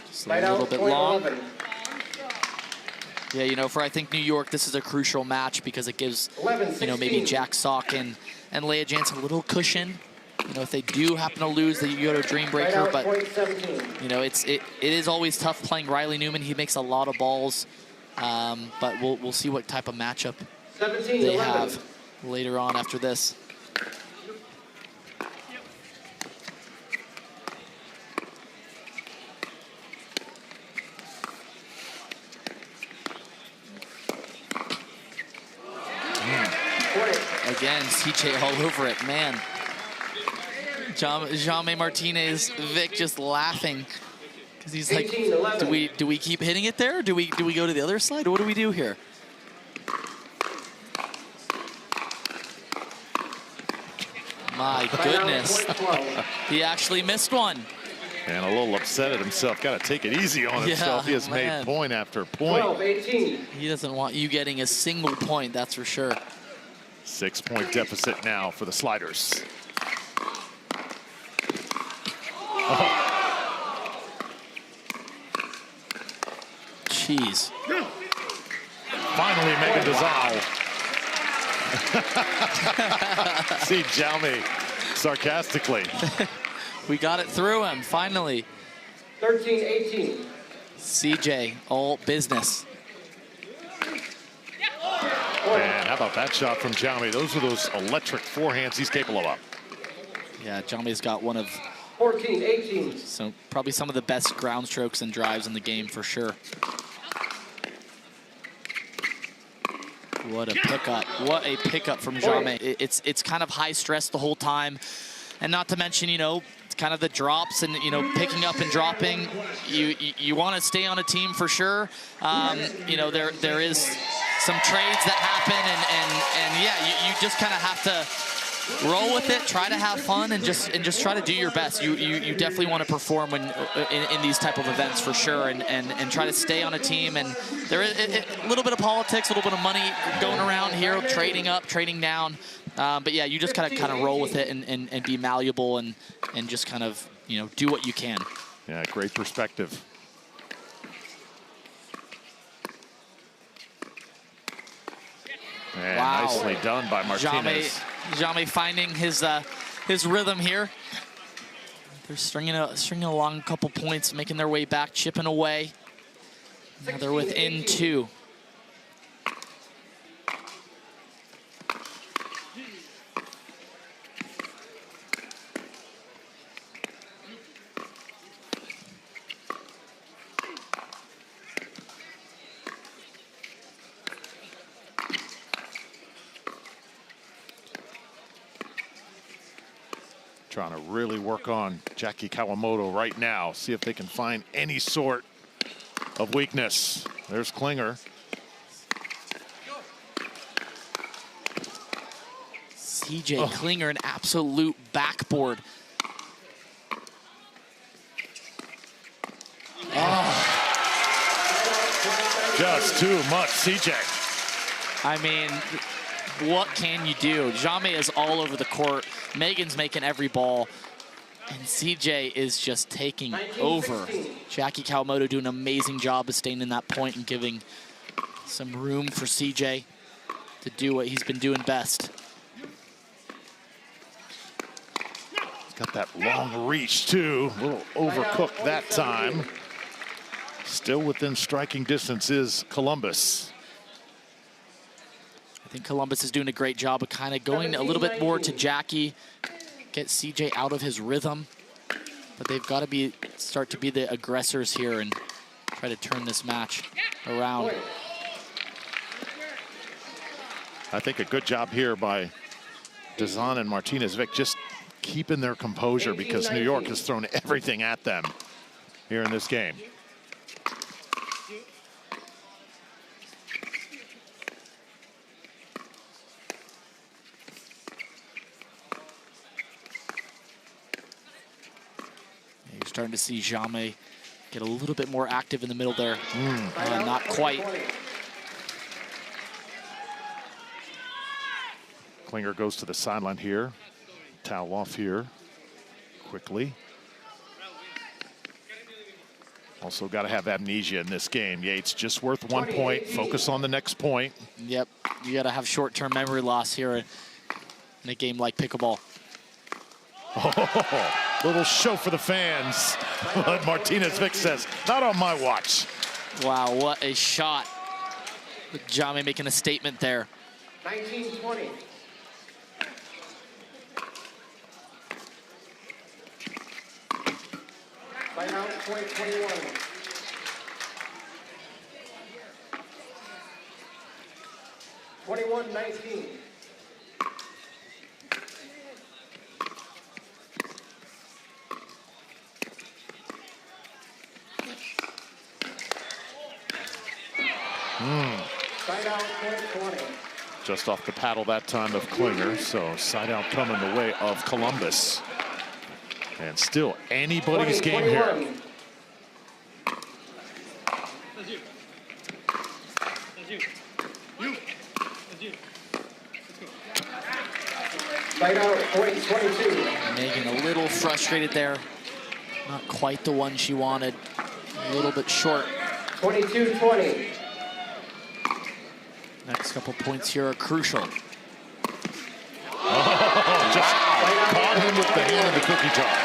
Just a little bit long. Yeah, you know, for I think New York, this is a crucial match because it gives, you know, maybe Jack Sock and Leah Jansen a little cushion. You know, if they do happen to lose, that you go to Dreambreaker, but you know, it is always tough playing Riley Newman. He makes a lot of balls, but we'll see what type of matchup they have later on after this. Again, CJ all over it, man. Jaume Martinez, Vic just laughing because he's like, do we keep hitting it there? Or do we go to the other side? What do we do here? My goodness, he actually missed one. And a little upset at himself. Got to take it easy on himself. He has made point after point. 12-18. He doesn't want you getting a single point, that's for sure. 6-point deficit now for the Sliders. Jeez. Finally, Megan Dazal. See Jaume sarcastically. We got it through him, finally. 13-18. CJ, all business. Man, how about that shot from Jaume? Those are those electric forehands he's capable of. Yeah, Jaume's got one of 14-18. so probably some of the best ground strokes and drives in the game for sure. What a pickup. What a pickup from Jamais. It's kind of high stress the whole time. And not to mention, you know, kind of the drops and, you know, picking up and dropping. You want to stay on a team for sure. You know, there is some trades that happen, and yeah, you just kind of have to roll with it, try to have fun, and just try to do your best. You definitely want to perform when in these type of events for sure, and try to stay on a team. And there is a little bit of politics, a little bit of money going around here, trading up, trading down. But yeah, you just gotta kind of roll with it and be malleable and just kind of, you know, do what you can. Yeah, great perspective. And wow. Nicely done by Martinez. Jamais finding his rhythm here. They're stringing along a couple points, making their way back, chipping away. Now they're within 2. Trying to really work on Jackie Kawamoto right now. See if they can find any sort of weakness. There's Klinger. CJ Klinger, an absolute backboard. Just too much, CJ. I mean, what can you do? Jamais is all over the court. Megan's making every ball. And CJ is just taking over. Jackie Kawamoto doing an amazing job of staying in that point and giving some room for CJ to do what he's been doing best. He's got that long reach, too. A little overcooked that time. Still within striking distance is Columbus. I think Columbus is doing a great job of kind of going a little bit more to Jackie, get CJ out of his rhythm. But they've got to start to be the aggressors here and try to turn this match around. I think a good job here by Dazan and Martinez-Vic just keeping their composure because New York has thrown everything at them here in this game. You're starting to see Jamais get a little bit more active in the middle there. Not quite. Klinger goes to the sideline here. Towel off here quickly. Also got to have amnesia in this game. Yates just worth 1 point. Focus on the next point. Yep, you got to have short-term memory loss here in a game like pickleball. Oh, little show for the fans. But Martinez-Vic says, not on my watch. Wow, what a shot. Jamais making a statement there. 19-20. Line out 20-21. 21-19. Side out 20-20. Just off the paddle that time of Klinger, so side out coming the way of Columbus. And still anybody's game here. Side out 20-22. Megan a little frustrated there. Not quite the one she wanted. A little bit short. 22-20. Next couple points here are crucial. Just caught him with the hand in the cookie jar.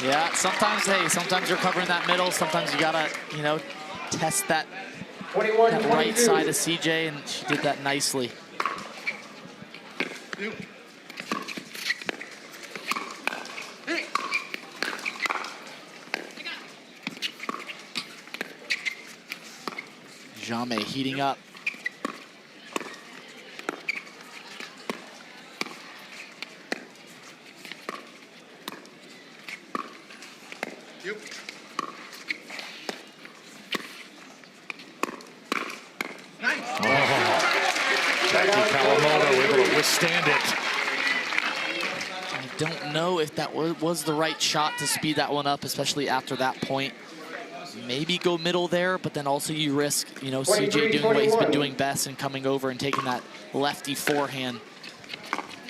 Yeah, sometimes you're covering that middle. Sometimes you gotta, you know, test that right side of CJ, and she did that nicely. Jamais heating up. You. Nice. Jackie Kawamoto able to withstand it. I don't know if that was the right shot to speed that one up, especially after that point. Maybe go middle there, but then also you risk, you know, CJ doing what he's been doing best and coming over and taking that lefty forehand.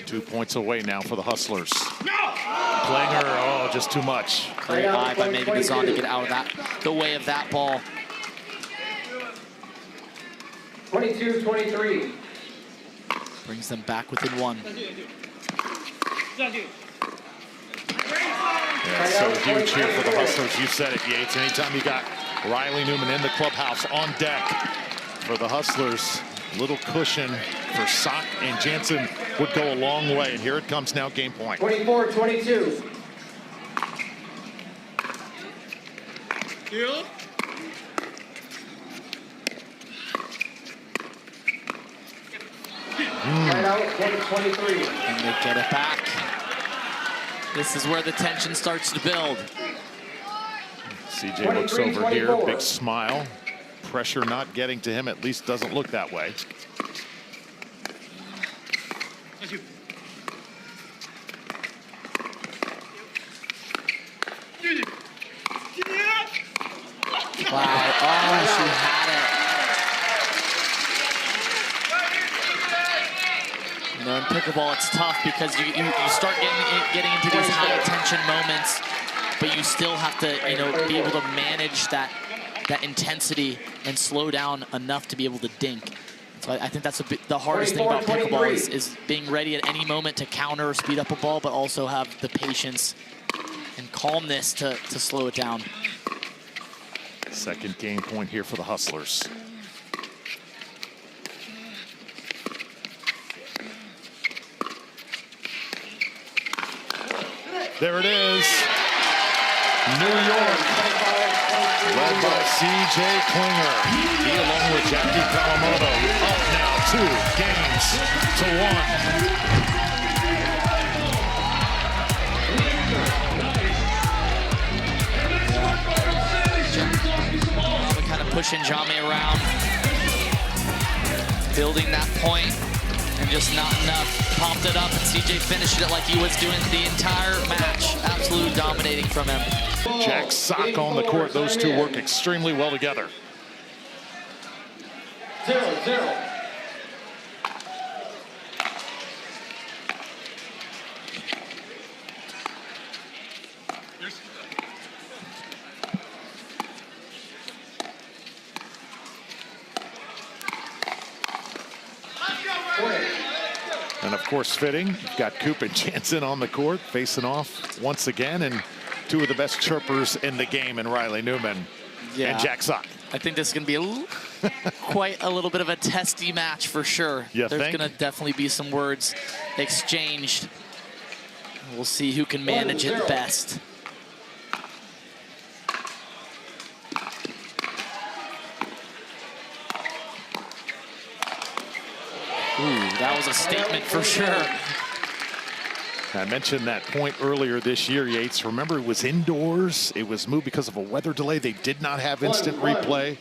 2 points away now for the Hustlers. Klinger, oh, just too much. Great eye by Megan Dazan to get out of that, the way of that ball. 22-23. Brings them back within one. Yeah, it's so huge here for the Hustlers. You said it, Yates. Anytime you got Riley Newman in the clubhouse on deck for the Hustlers, little cushion for Sock and Jansen would go a long way. And here it comes now, game point. 24-22. You. Right out, 23. And they get it back. This is where the tension starts to build. CJ looks over here, big smile. Pressure not getting to him, at least doesn't look that way. That's you. Wow, oh, she had it. You know, in pickleball, it's tough because you start getting into these high tension moments, but you still have to, you know, be able to manage that intensity and slow down enough to be able to dink. So I think that's the hardest thing about pickleball is being ready at any moment to counter or speed up a ball, but also have the patience and calmness to slow it down. Second game point here for the Hustlers. There it is. New York, led by CJ Klinger. He, along with Jackie Kawamoto, up now 2 games to 1. Kind of pushing Jame around, building that point, and just not enough. Popped it up, and CJ finished it like he was doing the entire match. Absolute dominating from him. Jack Sock on the court. Those two work extremely well together. 0-0. And of course, fitting, you've got Coop and Jansen on the court facing off once again, and two of the best chirpers in the game in Riley Newman and Jack Sock. I think this is going to be quite a little bit of a testy match for sure. You There's think? going to definitely be some words exchanged. We'll see who can manage it best. Ooh, that was a statement for sure. I mentioned that point earlier this year, Yates. Remember, it was indoors. It was moved because of a weather delay. They did not have instant replay.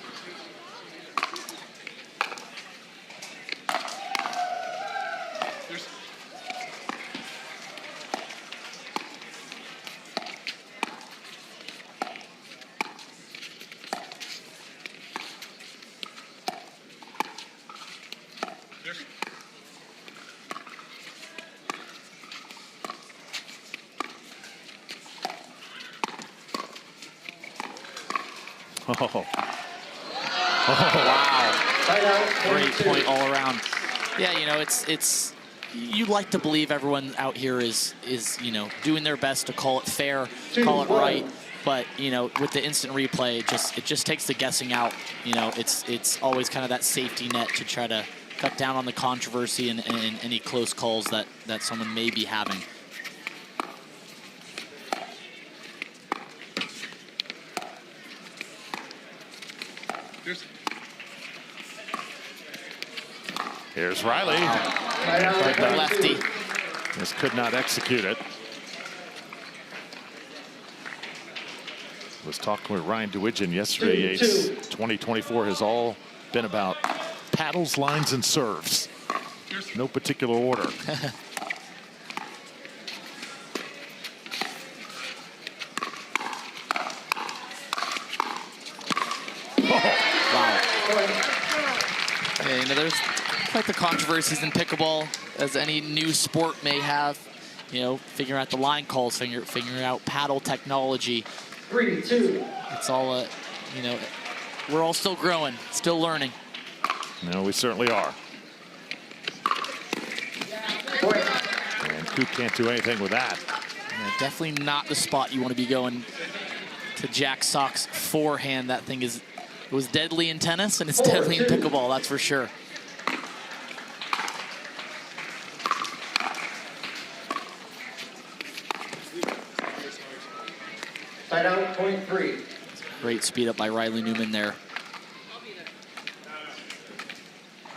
Oh. Wow. Great point all around. Yeah, you know, it's you like to believe everyone out here is you know, doing their best to call it fair, call it right. But, you know, with the instant replay, it just takes the guessing out. You know, it's always kind of that safety net to try to cut down on the controversy and any close calls that someone may be having. Here's Riley. Lefty. Just could not execute it. Was talking with Ryan Duidgen yesterday. Yates, 2024 has all been about paddles, lines, and serves. No particular order. Wow. Yeah, you know, there's quite the controversies in pickleball, as any new sport may have. You know, figuring out the line calls, figuring out paddle technology. 3-2. It's all, you know, we're all still growing, still learning. No, we certainly are. Point. And Coop can't do anything with that. Yeah, definitely not the spot you want to be going to Jack Sock's forehand. That thing is, it was deadly in tennis, and it's deadly in pickleball, that's for sure. Side out, point 3. Great speed up by Riley Newman there.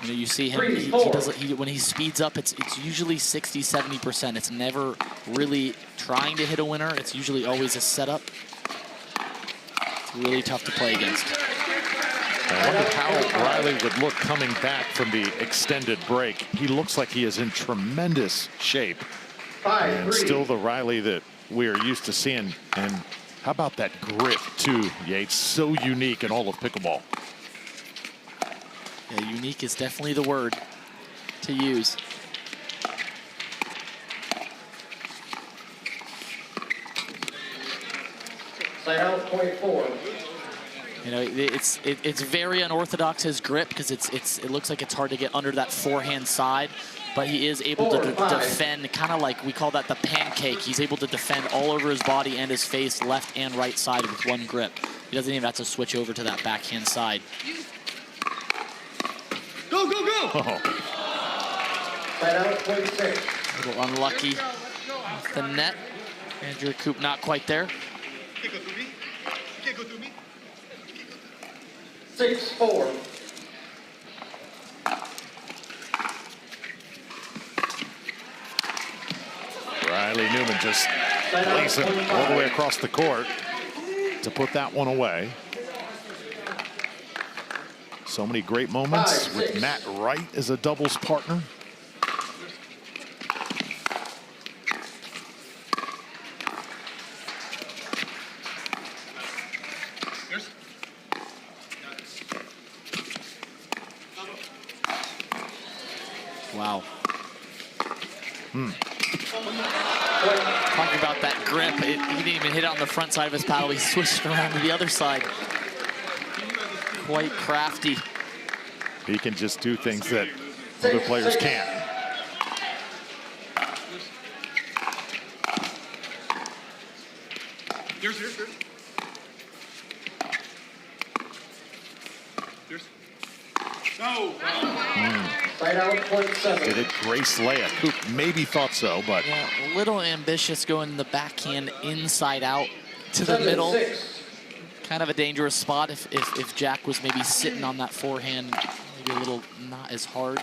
You know, you see him, he does, when he speeds up, it's usually 60, 70%. It's never really trying to hit a winner. It's usually always a setup. It's really tough to play against. I wonder how Riley would look coming back from the extended break. He looks like he is in tremendous shape. 5-3. And still the Riley that we are used to seeing. And how about that grip, too, Yates? So unique in all of pickleball. Yeah, unique is definitely the word to use. Side out, point 4. You know, it's very unorthodox, his grip, because it looks like it's hard to get under that forehand side, but he is able to defend, kind of like we call that the pancake. He's able to defend all over his body and his face, left and right side with one grip. He doesn't even have to switch over to that backhand side. Go, go, go! Oh. Side out, point 6. A little unlucky off the net. Andrew Coop not quite there. Can't go through me. Can't go through me. 6-4. Riley Newman just blazing all the way across the court to put that one away. So many great moments with Matt Wright as a doubles partner. Wow. Talking about that grip, he didn't even hit it on the front side of his paddle. He switched around to the other side. Quite crafty. He can just do things that other players can't. Here's. No. Side out, point 7. Did it grace Leia? Coop maybe thought so, but Yeah, a little ambitious going the backhand inside out to the middle. 7-6. Kind of a dangerous spot if Jack was maybe sitting on that forehand, maybe a little not as hard.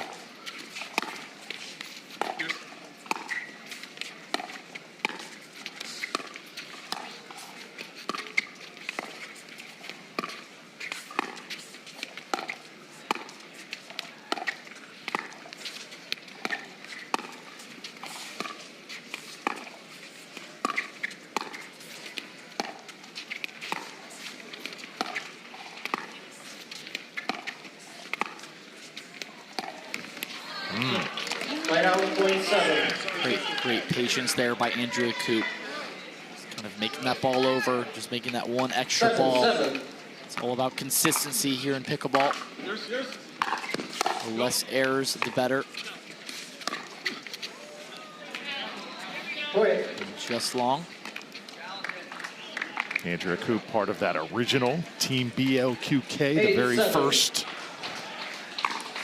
Side out, point 7. Great patience there by Andrea Coop. Just kind of making that ball over, just making that one extra ball. 7-7. It's all about consistency here in pickleball. The less errors, the better. Point. Just long. Andrea Coop, part of that original Team BLQK, the very 8-7. first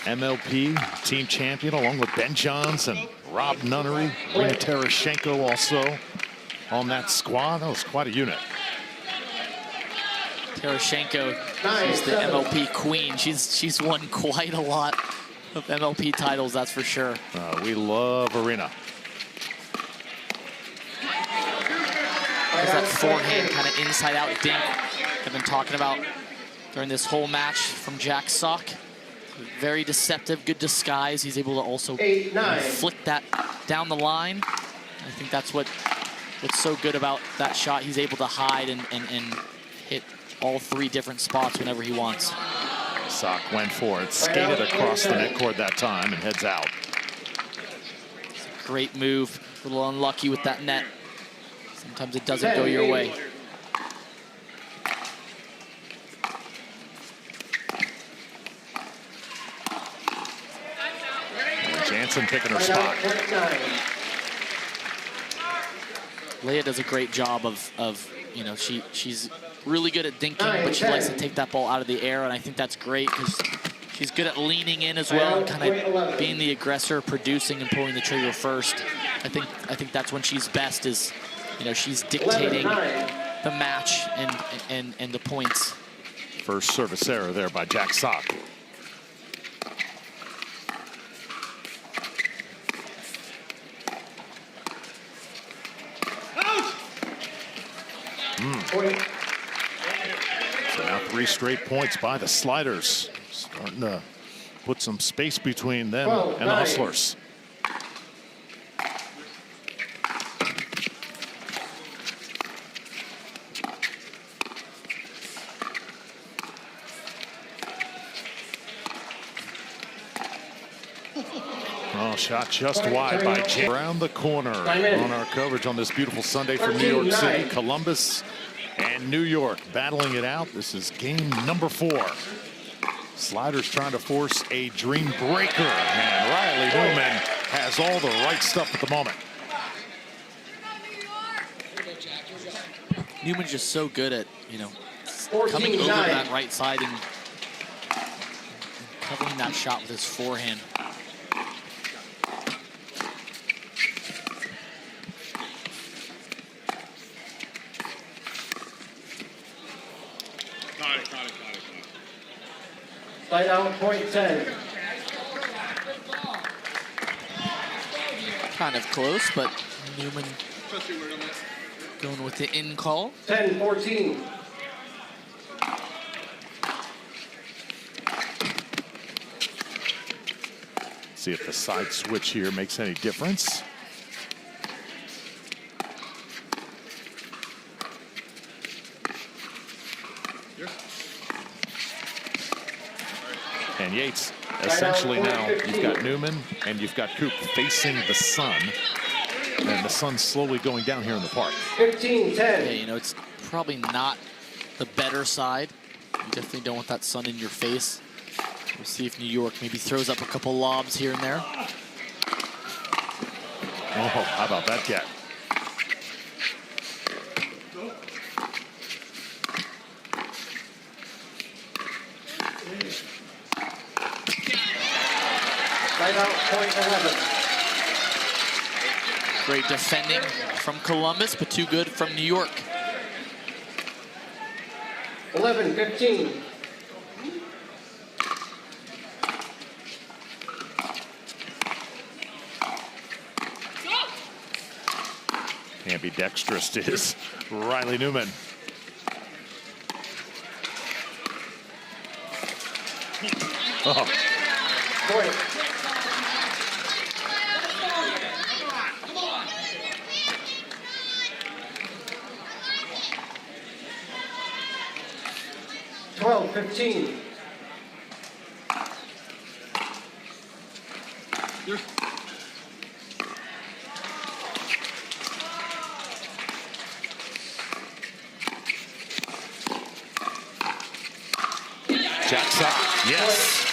MLP team champion, along with Ben Johns and Rob Nunnery. Rena Terashenko also on that squad. That was quite a unit. Terashenko, she's the MLP queen. She's won quite a lot of MLP titles, that's for sure. We love Arena. There's that forehand kind of inside out dink I've been talking about during this whole match from Jack Sock. Very deceptive, good disguise. He's able to also flick that down the line. I think that's what's so good about that shot. He's able to hide and hit all 3 different spots whenever he wants. Sock went for it, skated across the net cord that time and heads out. Great move. A little unlucky with that net. Sometimes it doesn't go your way. Jansen picking her spot. Leia does a great job of you know, she's really good at dinking, but she likes to take that ball out of the air, and I think that's great because she's good at leaning in as well and kind of being the aggressor, producing and pulling the trigger first. I think that's when she's best, is, you know, she's dictating the match and the points. First service error there by Jack Sock. So now 3 straight points by the Sliders. Starting to put some space between them and the Hustlers. Oh, shot just wide by Jim. Around the corner on our coverage on this beautiful Sunday from New York City. Columbus and New York battling it out. This is game number 4. Sliders trying to force a dream breaker, and Riley Newman has all the right stuff at the moment. Newman's just so good at, you know, coming over that right side and covering that shot with his forehand. Slide out, point 10. Kind of close, but Newman going with the in call. 10-14. See if the side switch here makes any difference. And Yates, essentially now, you've got Newman and you've got Coop facing the sun. And the sun's slowly going down here in the park. 15-10. Yeah, you know, it's probably not the better side. You definitely don't want that sun in your face. We'll see if New York maybe throws up a couple lobs here and there. Oh, how about that get? Slide out, point 11. Great defending from Columbus, but too good from New York. 11-15. Ambidextrous is Riley Newman. Oh. Point. Twelve, 15. Jack Sock, yes.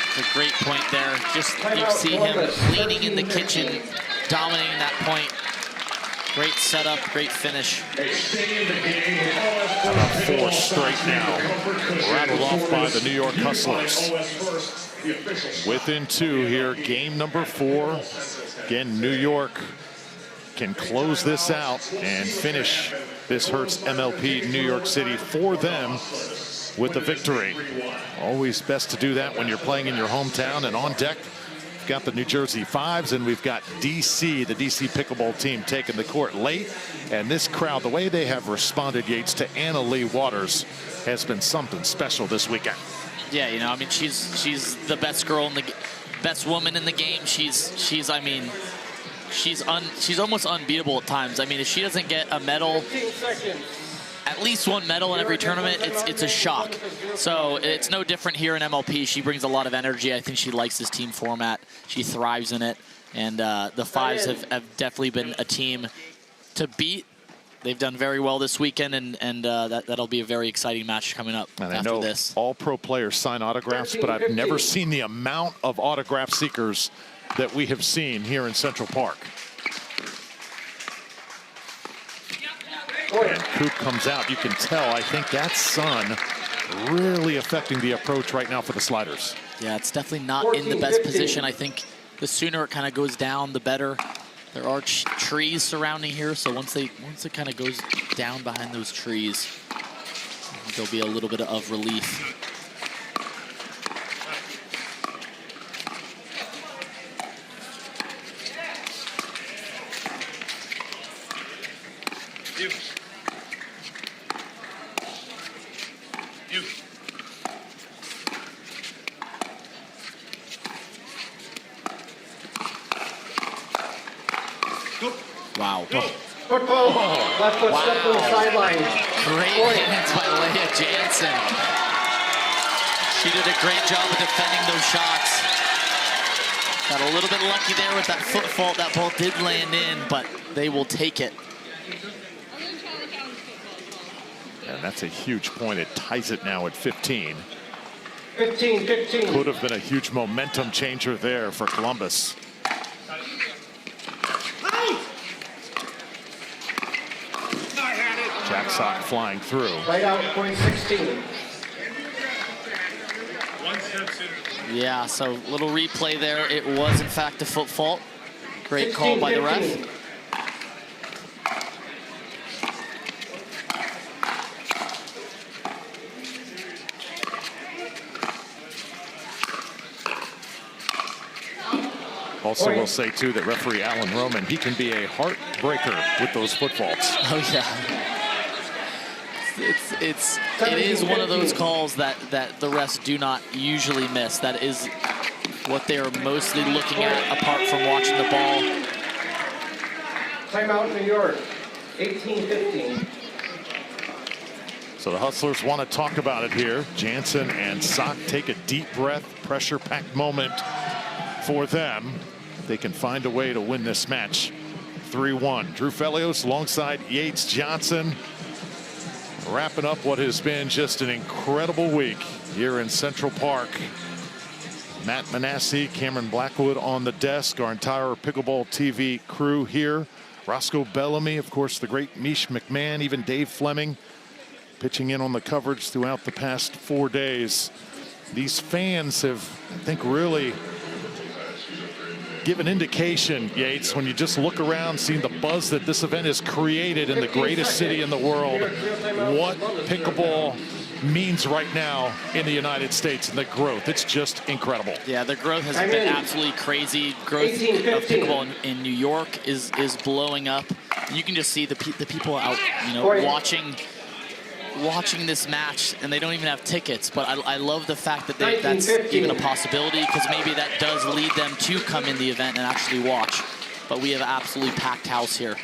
It's a great point there. Just you see him leaning in the kitchen, dominating that point. Great setup, great finish. How about 4 straight now? Rattled off by the New York Hustlers. Within 2 here, game number 4. Again, New York can close this out and finish this Hertz MLP New York City for them with the victory. Always best to do that when you're playing in your hometown. And on deck We've got the New Jersey Fives, and we've got DC, the DC Pickleball team, taking the court late. And this crowd, the way they have responded, Yates, to Anna Lee Waters has been something special this weekend. Yeah, you know, I mean, she's the best girl in the best woman in the game. She's almost unbeatable at times. I mean, if she doesn't get a medal, at least one medal in every tournament, it's a shock. So it's no different here in MLP. She brings a lot of energy. I think she likes this team format. She thrives in it. And the Fives have definitely been a team to beat. They've done very well this weekend, and that'll be a very exciting match coming up and after I know this. All pro players sign autographs, but I've never seen the amount of autograph seekers that we have seen here in Central Park. And Coop comes out. You can tell, I think that sun really affecting the approach right now for the sliders. Yeah, it's definitely not in the best position. I think the sooner it kind of goes down, the better. There are trees surrounding here, so once it kind of goes down behind those trees, there'll be a little bit of relief. Wow. Football, left foot step to the sideline. Great hands by Leah Jansen. She did a great job of defending those shots. Got a little bit lucky there with that foot fault. That ball did land in, but they will take it. And that's a huge point. It ties it now at 15. 15-15. Could have been a huge momentum changer there for Columbus. Jack Sock flying through. Right out, point 16. Yeah, so little replay there. It was, in fact, a foot fault. Great call by the ref. Also, we'll say, too, that referee Alan Roman, he can be a heartbreaker with those foot faults. Oh, yeah. It is one of those calls that the refs do not usually miss. That is what they are mostly looking at, apart from watching the ball. Timeout, New York. 18-15. So the Hustlers want to talk about it here. Jansen and Sock take a deep breath. Pressure-packed moment for them. They can find a way to win this match. 3-1. Drew Felios alongside Yates Johnson, wrapping up what has been just an incredible week here in Central Park. Matt Manassi, Cameron Blackwood on the desk, our entire Pickleball TV crew here. Roscoe Bellamy, of course, the great Mish McMahon, even Dave Fleming pitching in on the coverage throughout the past 4 days. These fans have, I think, really give an indication, Yates, when you just look around, seeing the buzz that this event has created in the greatest city in the world, what pickleball means right now in the United States and the growth. It's just incredible. Yeah, the growth has been absolutely crazy. Growth of pickleball in New York is blowing up. You can just see the people out, you know, watching this match, and they don't even have tickets. But I love the fact that that's even a possibility, because maybe that does lead them to come in the event and actually watch. But we have an absolutely packed house here.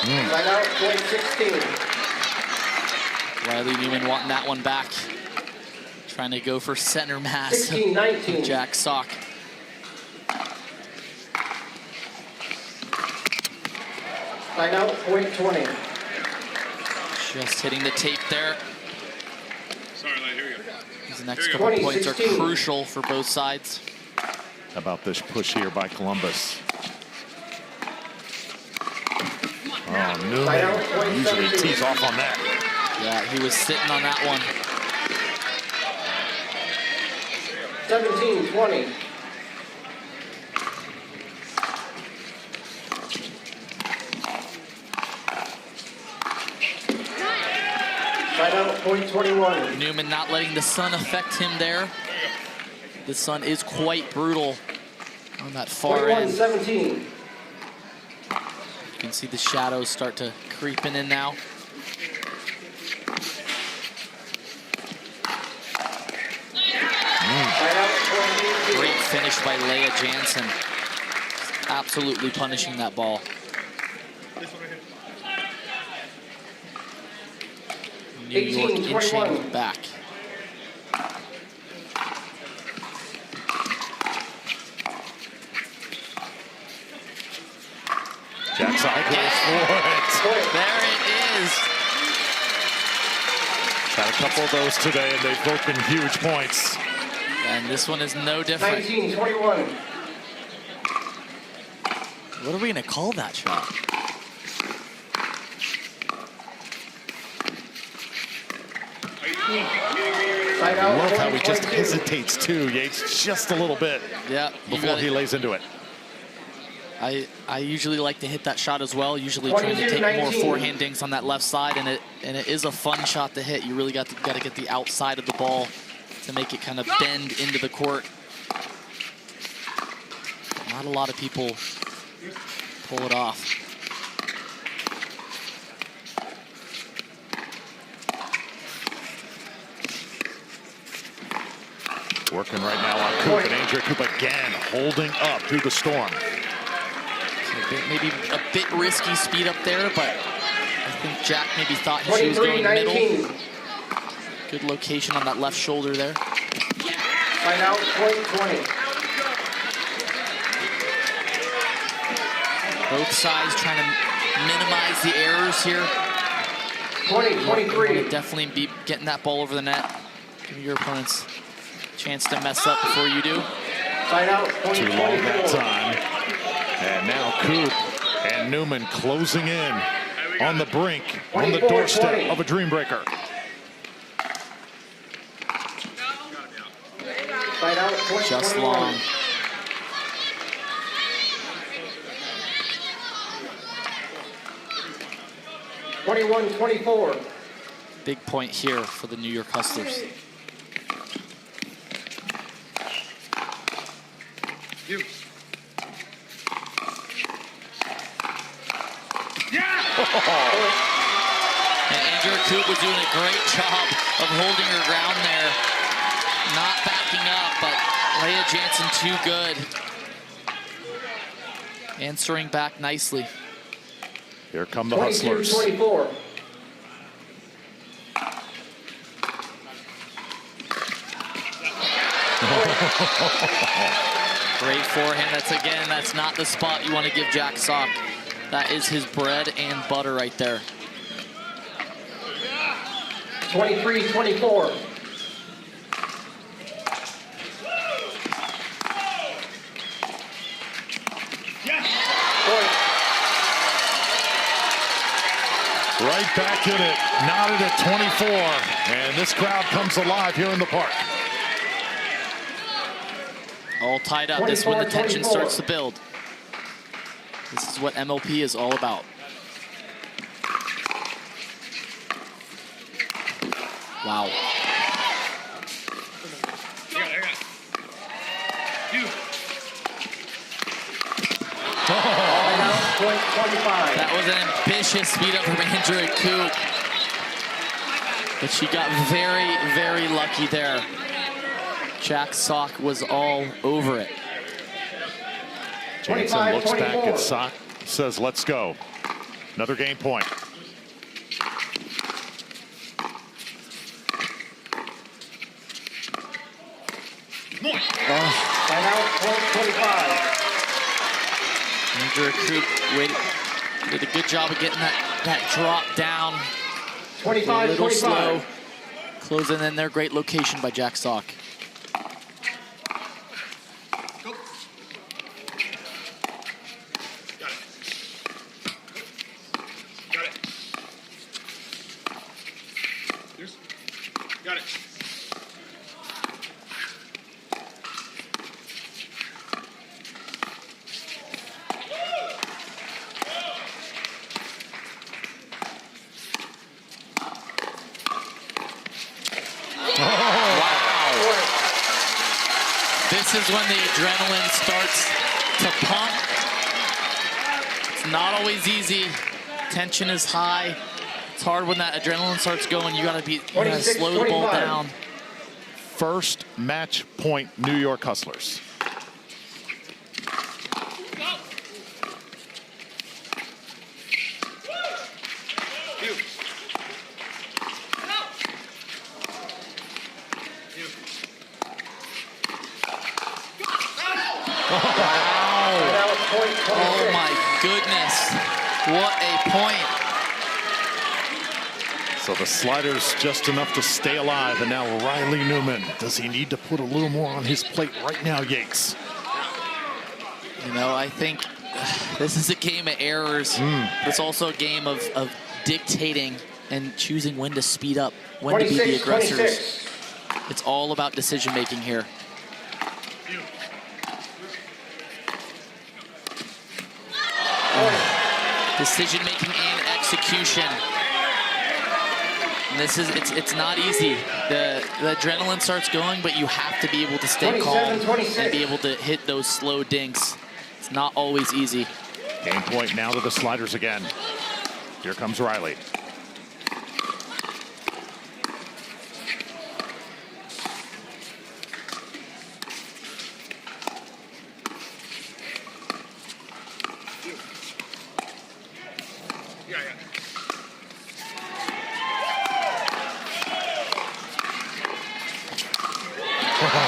Right out, point 16. Riley Newman wanting that one back. Trying to go for center mass. 16-19. Jack Sock. Right out, point 20. Just hitting the tape there. Sorry, lad, here we go. These next couple points are crucial for both sides. How about this push here by Columbus? Oh, Newman usually tees off on that. Yeah, he was sitting on that one. 17-20. Right out, point 21. Newman not letting the sun affect him there. The sun is quite brutal on that far end. 21-17. You can see the shadows start to creeping in now. Great finish by Leah Jansen. Absolutely punishing that ball. New York inching back. Jack Sock goes for it. There it is. Got a couple of those today, and they've both been huge points. And this one is no different. 19-21. What are we gonna call that shot? I love how he just hesitates too, Yates, just a little bit Yeah, before he lays into it. I usually like to hit that shot as well. Usually trying to take more forehandings on that left side, and it is a fun shot to hit. You really got to get the outside of the ball to make it kind of bend into the court. Not a lot of people pull it off. Working right now on Coop, and Andrea Coop again holding up through the storm. Maybe a bit risky speed up there, but I think Jack maybe thought she was going middle. Good location on that left shoulder there. Side out, point 20. Both sides trying to minimize the errors here. 20-23. Definitely be getting that ball over the net. Give your opponents a chance to mess up before you do. Side out, point Too 24. long that time. And now Coop and Newman closing in on the brink, on the doorstep of a dream breaker. Side out, point Just 21. long. 21-24. Big point here for the New York Hustlers. And Andrea Coop was doing a great job of holding her ground there. Not backing up, but Leah Jansen too good. Answering back nicely. Here come the Hustlers. 22-24. Great forehand. That's not the spot you want to give Jack Sock. That is his bread and butter right there. 23-24. Right back in it, knotted at 24. And this crowd comes alive here in the park. All tied up. This is when the tension starts to build. This is what MLP is all about. Wow. That was an ambitious speed up from Andrea Coop. But she got very, very lucky there. Jack Sock was all over it. Jansen looks back at Sock, says, let's go. Another game point. Side out, point 25. Andrea Coop did a good job of getting that drop down. 25-25. A little slow. Closing in there, great location by Jack Sock. Got it. This is when the adrenaline starts to pump. It's not always easy. Tension is high. It's hard when that adrenaline starts going. You gotta slow the ball down. First match point, New York Hustlers. Oh my goodness, what a point. So the sliders just enough to stay alive, and now Riley Newman. Does he need to put a little more on his plate right now, Yates? You know, I think this is a game of errors. It's also a game of dictating and choosing when to speed up, when to be the aggressors. 26. It's all about decision making here. Decision making and execution. And this is it's not easy. The adrenaline starts going, but you have to be able to stay calm 26. and be able to hit those slow dinks. It's not always easy. Game point now to the sliders again. Here comes Riley.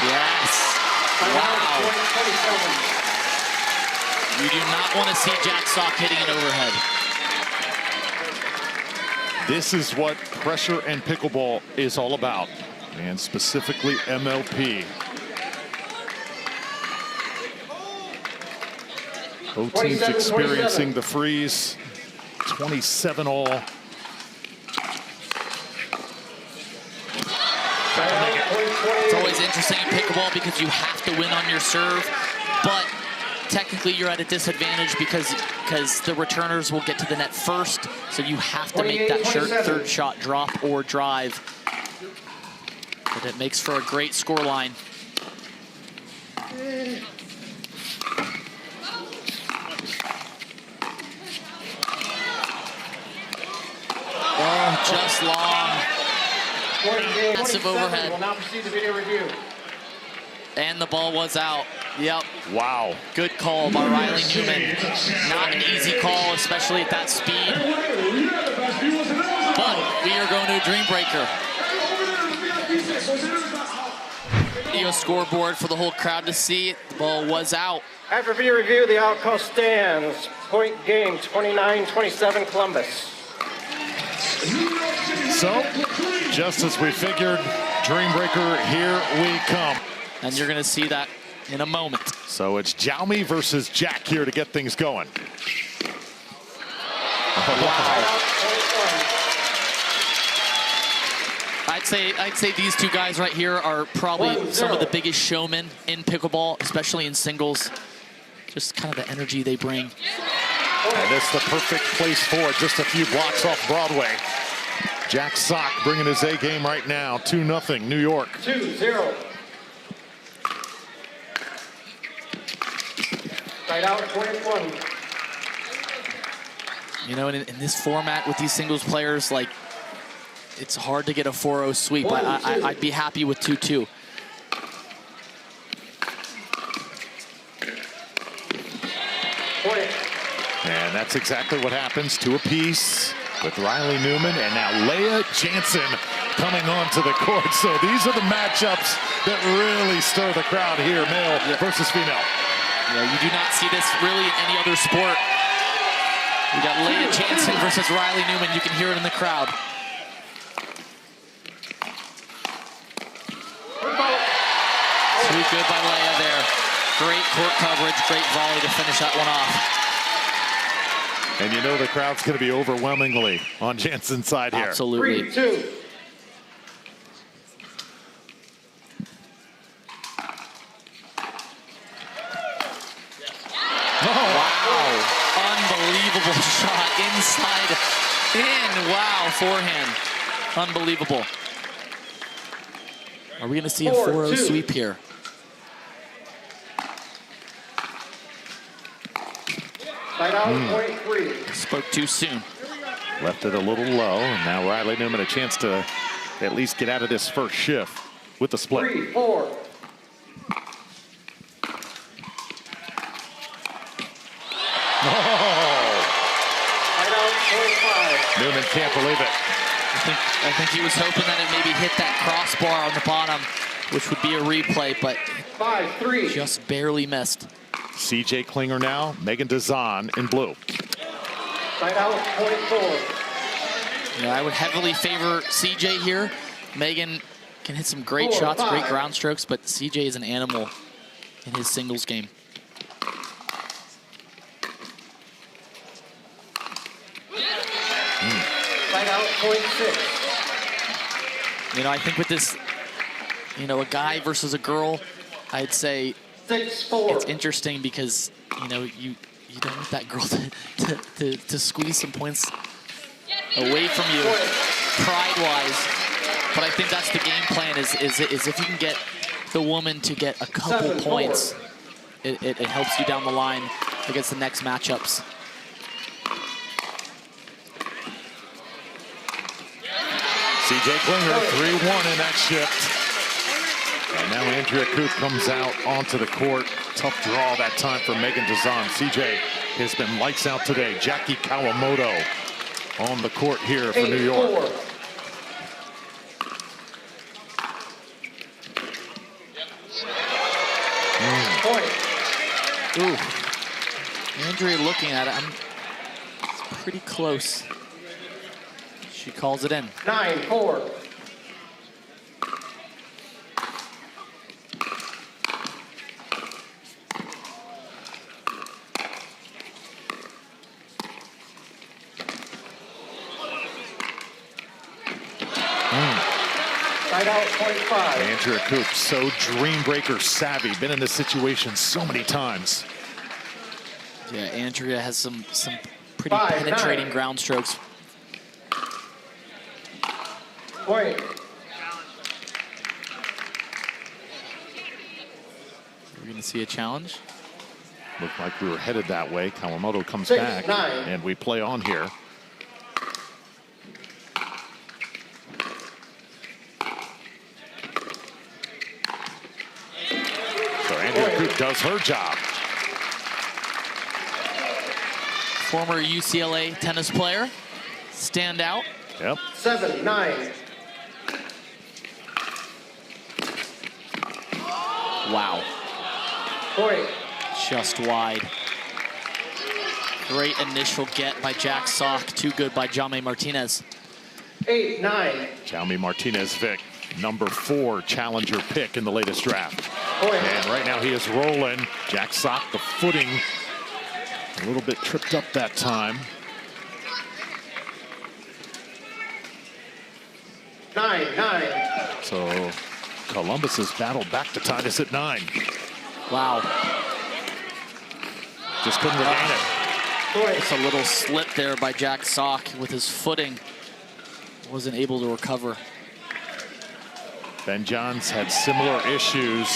Yes. Wow. You do not want to see Jack Sock hitting an overhead. This is what pressure and pickleball is all about, and specifically MLP. Both teams experiencing the freeze. 27 all. It's always interesting in pickleball because you have to win on your serve, but technically you're at a disadvantage because the returners will get to the net first, so you have to make that third shot drop or drive. But it makes for a great scoreline. Oh, just long. Massive overhead. Will now proceed to video review. And the ball was out. Yep. Wow. Good call by Riley Newman. Not an easy call, especially at that speed. But we are going to a dream breaker. Video scoreboard for the whole crowd to see. The ball was out. After video review, the outcome stands. Point game, 29-27 Columbus. So, just as we figured, dream breaker, here we come. And you're going to see that in a moment. So it's Jaume versus Jack here to get things going. Wow. I'd say these two guys right here are probably some of the biggest showmen in pickleball, especially in singles. Just kind of the energy they bring. And it's the perfect place for it, just a few blocks off Broadway. Jack Sock bringing his A game right now. 2-0 New York. 2-0. Right out, 21. You know, in this format with these singles players, like, it's hard to get a 4-0 sweep. I'd be happy with 2-2. And that's exactly what happens. 2 apiece with Riley Newman, and now Leah Jansen coming onto the court. So these are the matchups that really stir the crowd here, male versus female. Yeah, you do not see this really in any other sport. We got Leah Jansen versus Riley Newman. You can hear it in the crowd. Too good by Leah there. Great court coverage, great volley to finish that one off. And you know the crowd's going to be overwhelmingly on Jansen's side here. Absolutely. 3-2. Wow. Unbelievable shot inside in. Wow, forehand. Unbelievable. Are we going to see a 4-0 sweep here? Side out, point 3. Spoke too soon. Left it a little low, and now Riley Newman a chance to at least get out of this first shift with the split. 3, 4. Oh! Side out, point 5. Newman can't believe it. I think he was hoping that it maybe hit that crossbar on the bottom, which would be a replay, but 5, 3. just barely missed. CJ Klinger now, Megan Dazan in blue. Side out, point 4. Yeah, I would heavily favor CJ here. Megan can hit some great 4, shots, 5. great ground strokes, but CJ is an animal in his singles game. Side out, point 6. You know, I think with this, you know, a guy versus a girl, I'd say 6, 4. it's interesting because, you know, you don't want that girl to squeeze some points away from you pride-wise. But I think that's the game plan is if you can get the woman to get a couple 7, 4. points, it helps you down the line against the next matchups. CJ Klinger, 3-1 in that shift. And now Andrea Koop comes out onto the court. Tough draw that time for Megan Dazan. CJ has been lights out today. Jackie Kawamoto on the court here for 8, New York. 4. Point. Ooh. Andrea looking at it, it's pretty close. She calls it in. 9, 4. Side out, point 5. Andrea Koop, so dream breaker savvy. Been in this situation so many times. Yeah, Andrea has some pretty 5, penetrating 9. ground strokes. Point. We're going to see a challenge. Looked like we were headed that way. Kawamoto comes 6, back, 9. and we play on here. So Andrea Koop does her job. Former UCLA tennis player, stand out. Yep. 7, 9. Wow, Point. just wide. Great initial get by Jack Sock, too good by Jaume Martinez. 8, 9. Jaume Martinez-Vick, number 4 challenger pick in the latest draft. Point. And right now he is rolling. Jack Sock, the footing, a little bit tripped up that time. 9, 9. So Columbus has battled back to tie this at 9. Wow, Just couldn't regain it. Point. it's a little slip there by Jack Sock with his footing. Wasn't able to recover. Ben Johns had similar issues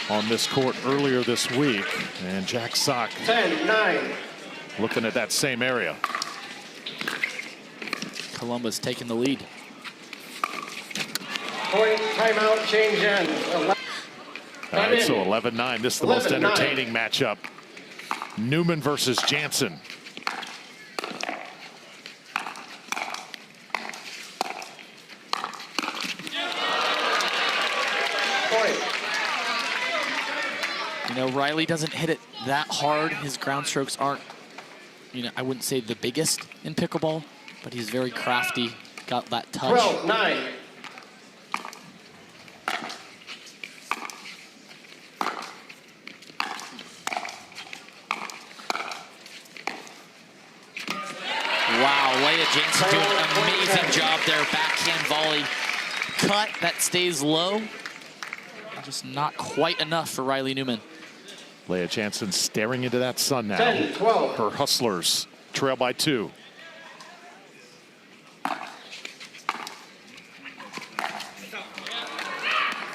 on this court earlier this week, and Jack Sock 10, 9. looking at that same area. Columbus taking the lead. Point. Timeout. Change in. 11. All right, Time in. so 11-9. This is the most 11-9. entertaining matchup. Newman versus Jansen. Point. You know, Riley doesn't hit it that hard. His ground strokes aren't, you know, I wouldn't say the biggest in pickleball, but he's very crafty, got that touch. 12, 9. Wow, Leah Jansen doing an amazing job there. Backhand volley. Cut that stays low. Just not quite enough for Riley Newman. Leah Jansen staring into that sun now. 10, 12. Her Hustlers trail by 2.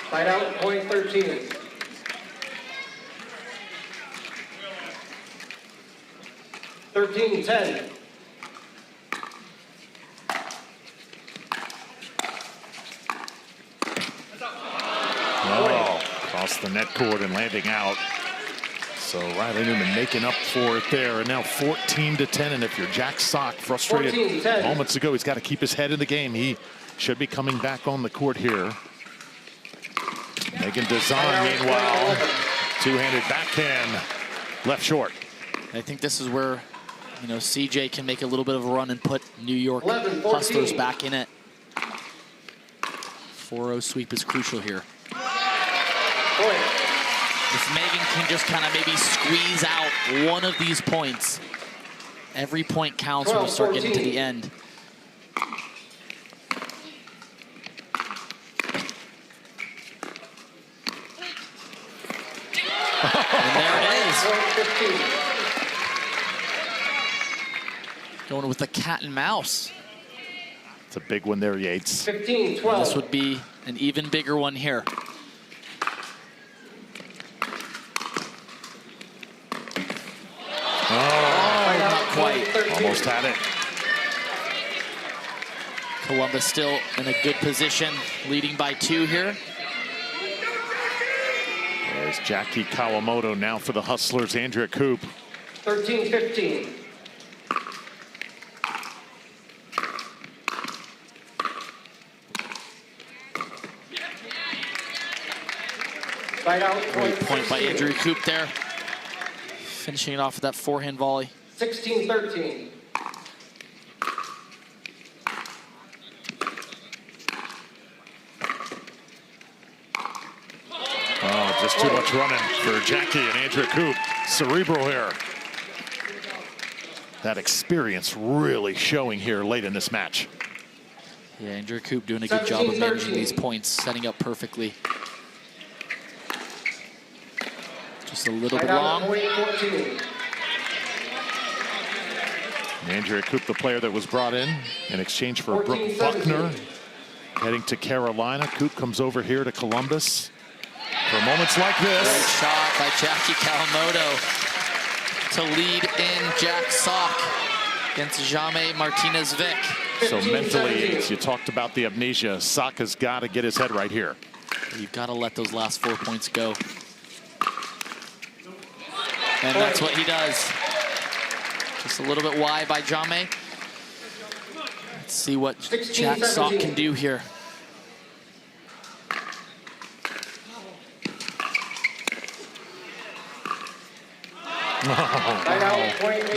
Side out. Point. 13. 13-10. Oh, across the net cord and landing out. So Riley Newman making up for it there. And now 14-10. And if you're Jack Sock, frustrated 14-10. moments ago, he's got to keep his head in the game. He should be coming back on the court here. Megan Dazan, meanwhile, two-handed backhand, left short. I think this is where, you know, CJ can make a little bit of a run and put New York 11-14. Hustlers back in it. 4-0 sweep is crucial here. Point. If Megan can just kind of maybe squeeze out one of these points, every point counts when we start getting to the end. And there it is. Point 15. Going with the cat and mouse. It's a big one there, Yates. 15-12. This would be an even bigger one here. Oh, not quite. almost had it. Columbus still in a good position, leading by 2 here. There's Jackie Kawamoto now for the Hustlers. Andrea Coop. 13-15. Side out. Great point by 16. Andrea Coop there. Finishing it off with that forehand volley. 16-13. Oh, just too much running for Jackie and Andrea Coop. Cerebral here. That experience really showing here late in this match. Yeah, Andrea Coop doing a good job of managing these points, setting up perfectly. Just a little bit long. Andrea Coop, the player that was brought in exchange for Brooke Buckner, heading to Carolina. Coop comes over here to Columbus for moments like Great this. shot by Jackie Kawamoto to lead in Jack Sock against Jaime Martinez-Vic. So mentally, you talked about the amnesia. Sock has got to get his head right here. You've got to let those last 4 points go. And that's what he does. Just a little bit wide by Jaime. Let's see what Jack Sock can do here.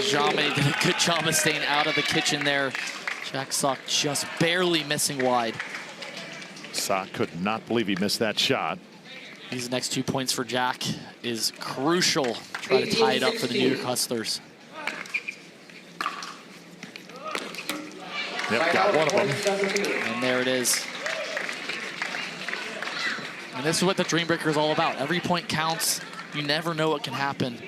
Jaime did a good job of staying out of the kitchen there. Jack Sock just barely missing wide. Sock could not believe he missed that shot. These next 2 points for Jack is crucial. Try to tie it up for the New York Hustlers. Yep, got one of them. And there it is. And this is what the Dream Breaker is all about. Every point counts. You never know what can happen.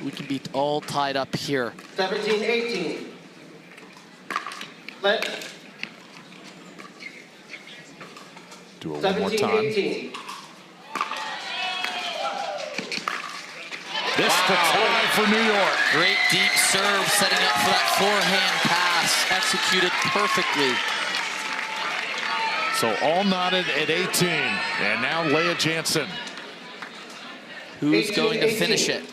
We can be all tied up here. 17-18. Let. Do it one more time. 17-18. This the tie for New York. Great deep serve, setting up for that forehand pass. Executed perfectly. So all knotted at 18. And now Leah Jansen. Who's going to finish it?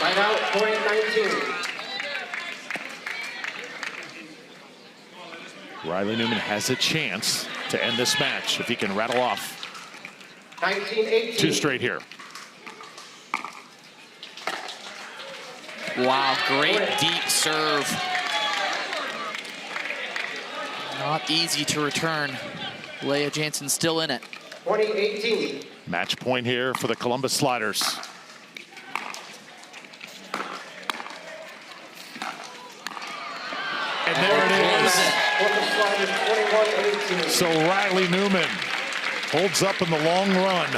Line out, point 19. Riley Newman has a chance to end this match if he can rattle off 19-18. 2 straight here. Wow, great deep serve. Not easy to return. Leah Jansen still in it. 20-18. Match point here for the Columbus Sliders. And there it is. So Riley Newman holds up in the long run.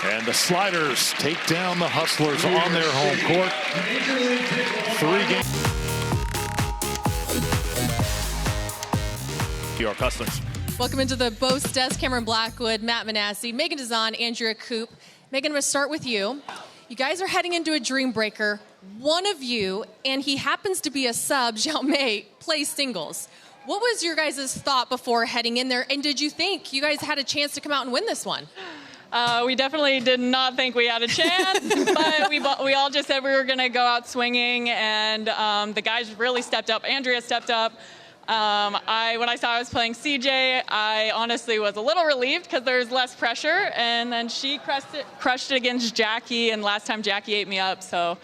And the Sliders take down the Hustlers on their home court. 3 games. New York Hustlers. Welcome into the Bose Desk, Cameron Blackwood, Matt Manassi, Megan Dazan, Andrea Coop, Megan, I'm going to start with you. You guys are heading into a dream breaker. One of you, and he happens to be a sub, Jaume, plays singles. What was your guys' thought before heading in there, and did you think you guys had a chance to come out and win this one? We definitely did not think we had a chance, but we all just said we were going to go out swinging, and the guys really stepped up. Andrea stepped up. When I saw I was playing CJ, I honestly was a little relieved because there's less pressure, and then she crushed it against Jackie, and last time Jackie ate me up, so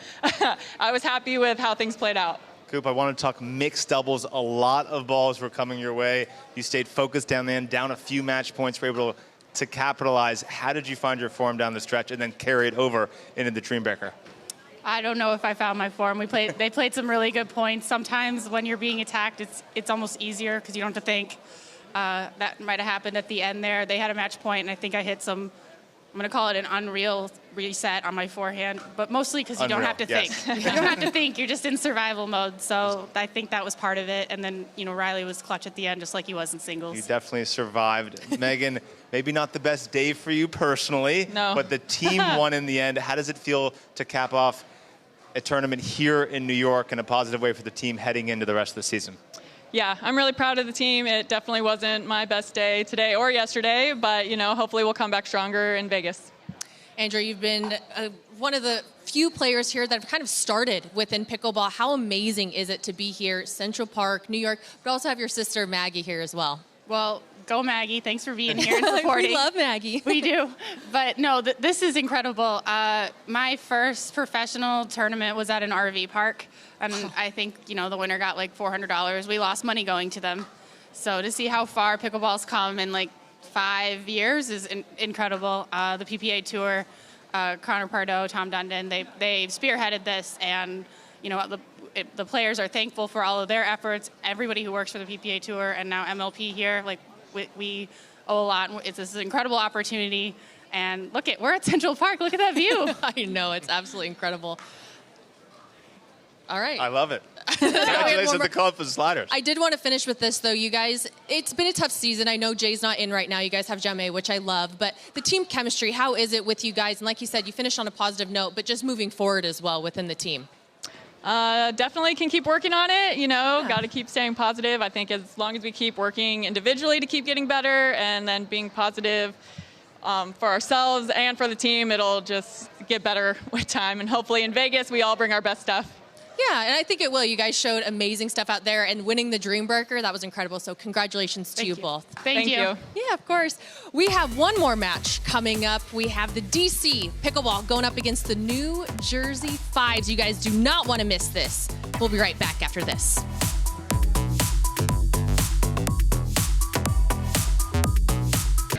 I was happy with how things played out. Coop, I want to talk mixed doubles. A lot of balls were coming your way. You stayed focused down the end, down a few match points, were able to capitalize. How did you find your form down the stretch and then carry it over into the dream breaker? I don't know if I found my form. They played some really good points. Sometimes when you're being attacked, it's almost easier because you don't have to think. That might have happened at the end there. They had a match point, and I think I hit some, I'm going to call it an unreal reset on my forehand, but mostly because you don't have to think. You don't have to think. You're just in survival mode. So I think that was part of it. And then, Riley was clutch at the end, just like he was in singles. You definitely survived. Megan, maybe not the best day for you personally, but the team won in the end. How does it feel to cap off a tournament here in New York in a positive way for the team heading into the rest of the season? Yeah, I'm really proud of the team. It definitely wasn't my best day today or yesterday, but, hopefully we'll come back stronger in Vegas. Andrew, you've been one of the few players here that have kind of started within pickleball. How amazing is it to be here, Central Park, New York, but also have your sister Maggie here as well? Well, go Maggie. Thanks for being here and supporting. We love Maggie. We do. But no, this is incredible. My first professional tournament was at an RV park. And I think, the winner got like $400. We lost money going to them. So to see how far pickleball's come in like 5 years is incredible. The PPA Tour, Connor Pardo, Tom Dundon, they've spearheaded this. And, the players are thankful for all of their efforts. Everybody who works for the PPA Tour and now MLP here, like we owe a lot. It's this incredible opportunity. And we're at Central Park. Look at that view. I know, it's absolutely incredible. All right. I love it. Congratulations on the call for the sliders. I did want to finish with this, though, you guys. It's been a tough season. I know Jay's not in right now. You guys have Jaume, which I love. But the team chemistry, how is it with you guys? And like you said, you finished on a positive note, but just moving forward as well within the team. Definitely can keep working on it, got to keep staying positive. I think as long as we keep working individually to keep getting better and then being positive for ourselves and for the team, it'll just get better with time. And hopefully in Vegas, we all bring our best stuff. Yeah, and I think it will. You guys showed amazing stuff out there, and winning the Dream Breaker, that was incredible. So congratulations to you both. Thank you. Yeah, of course. We have one more match coming up. We have the DC Pickleball going up against the New Jersey Fives. You guys do not want to miss this. We'll be right back after this.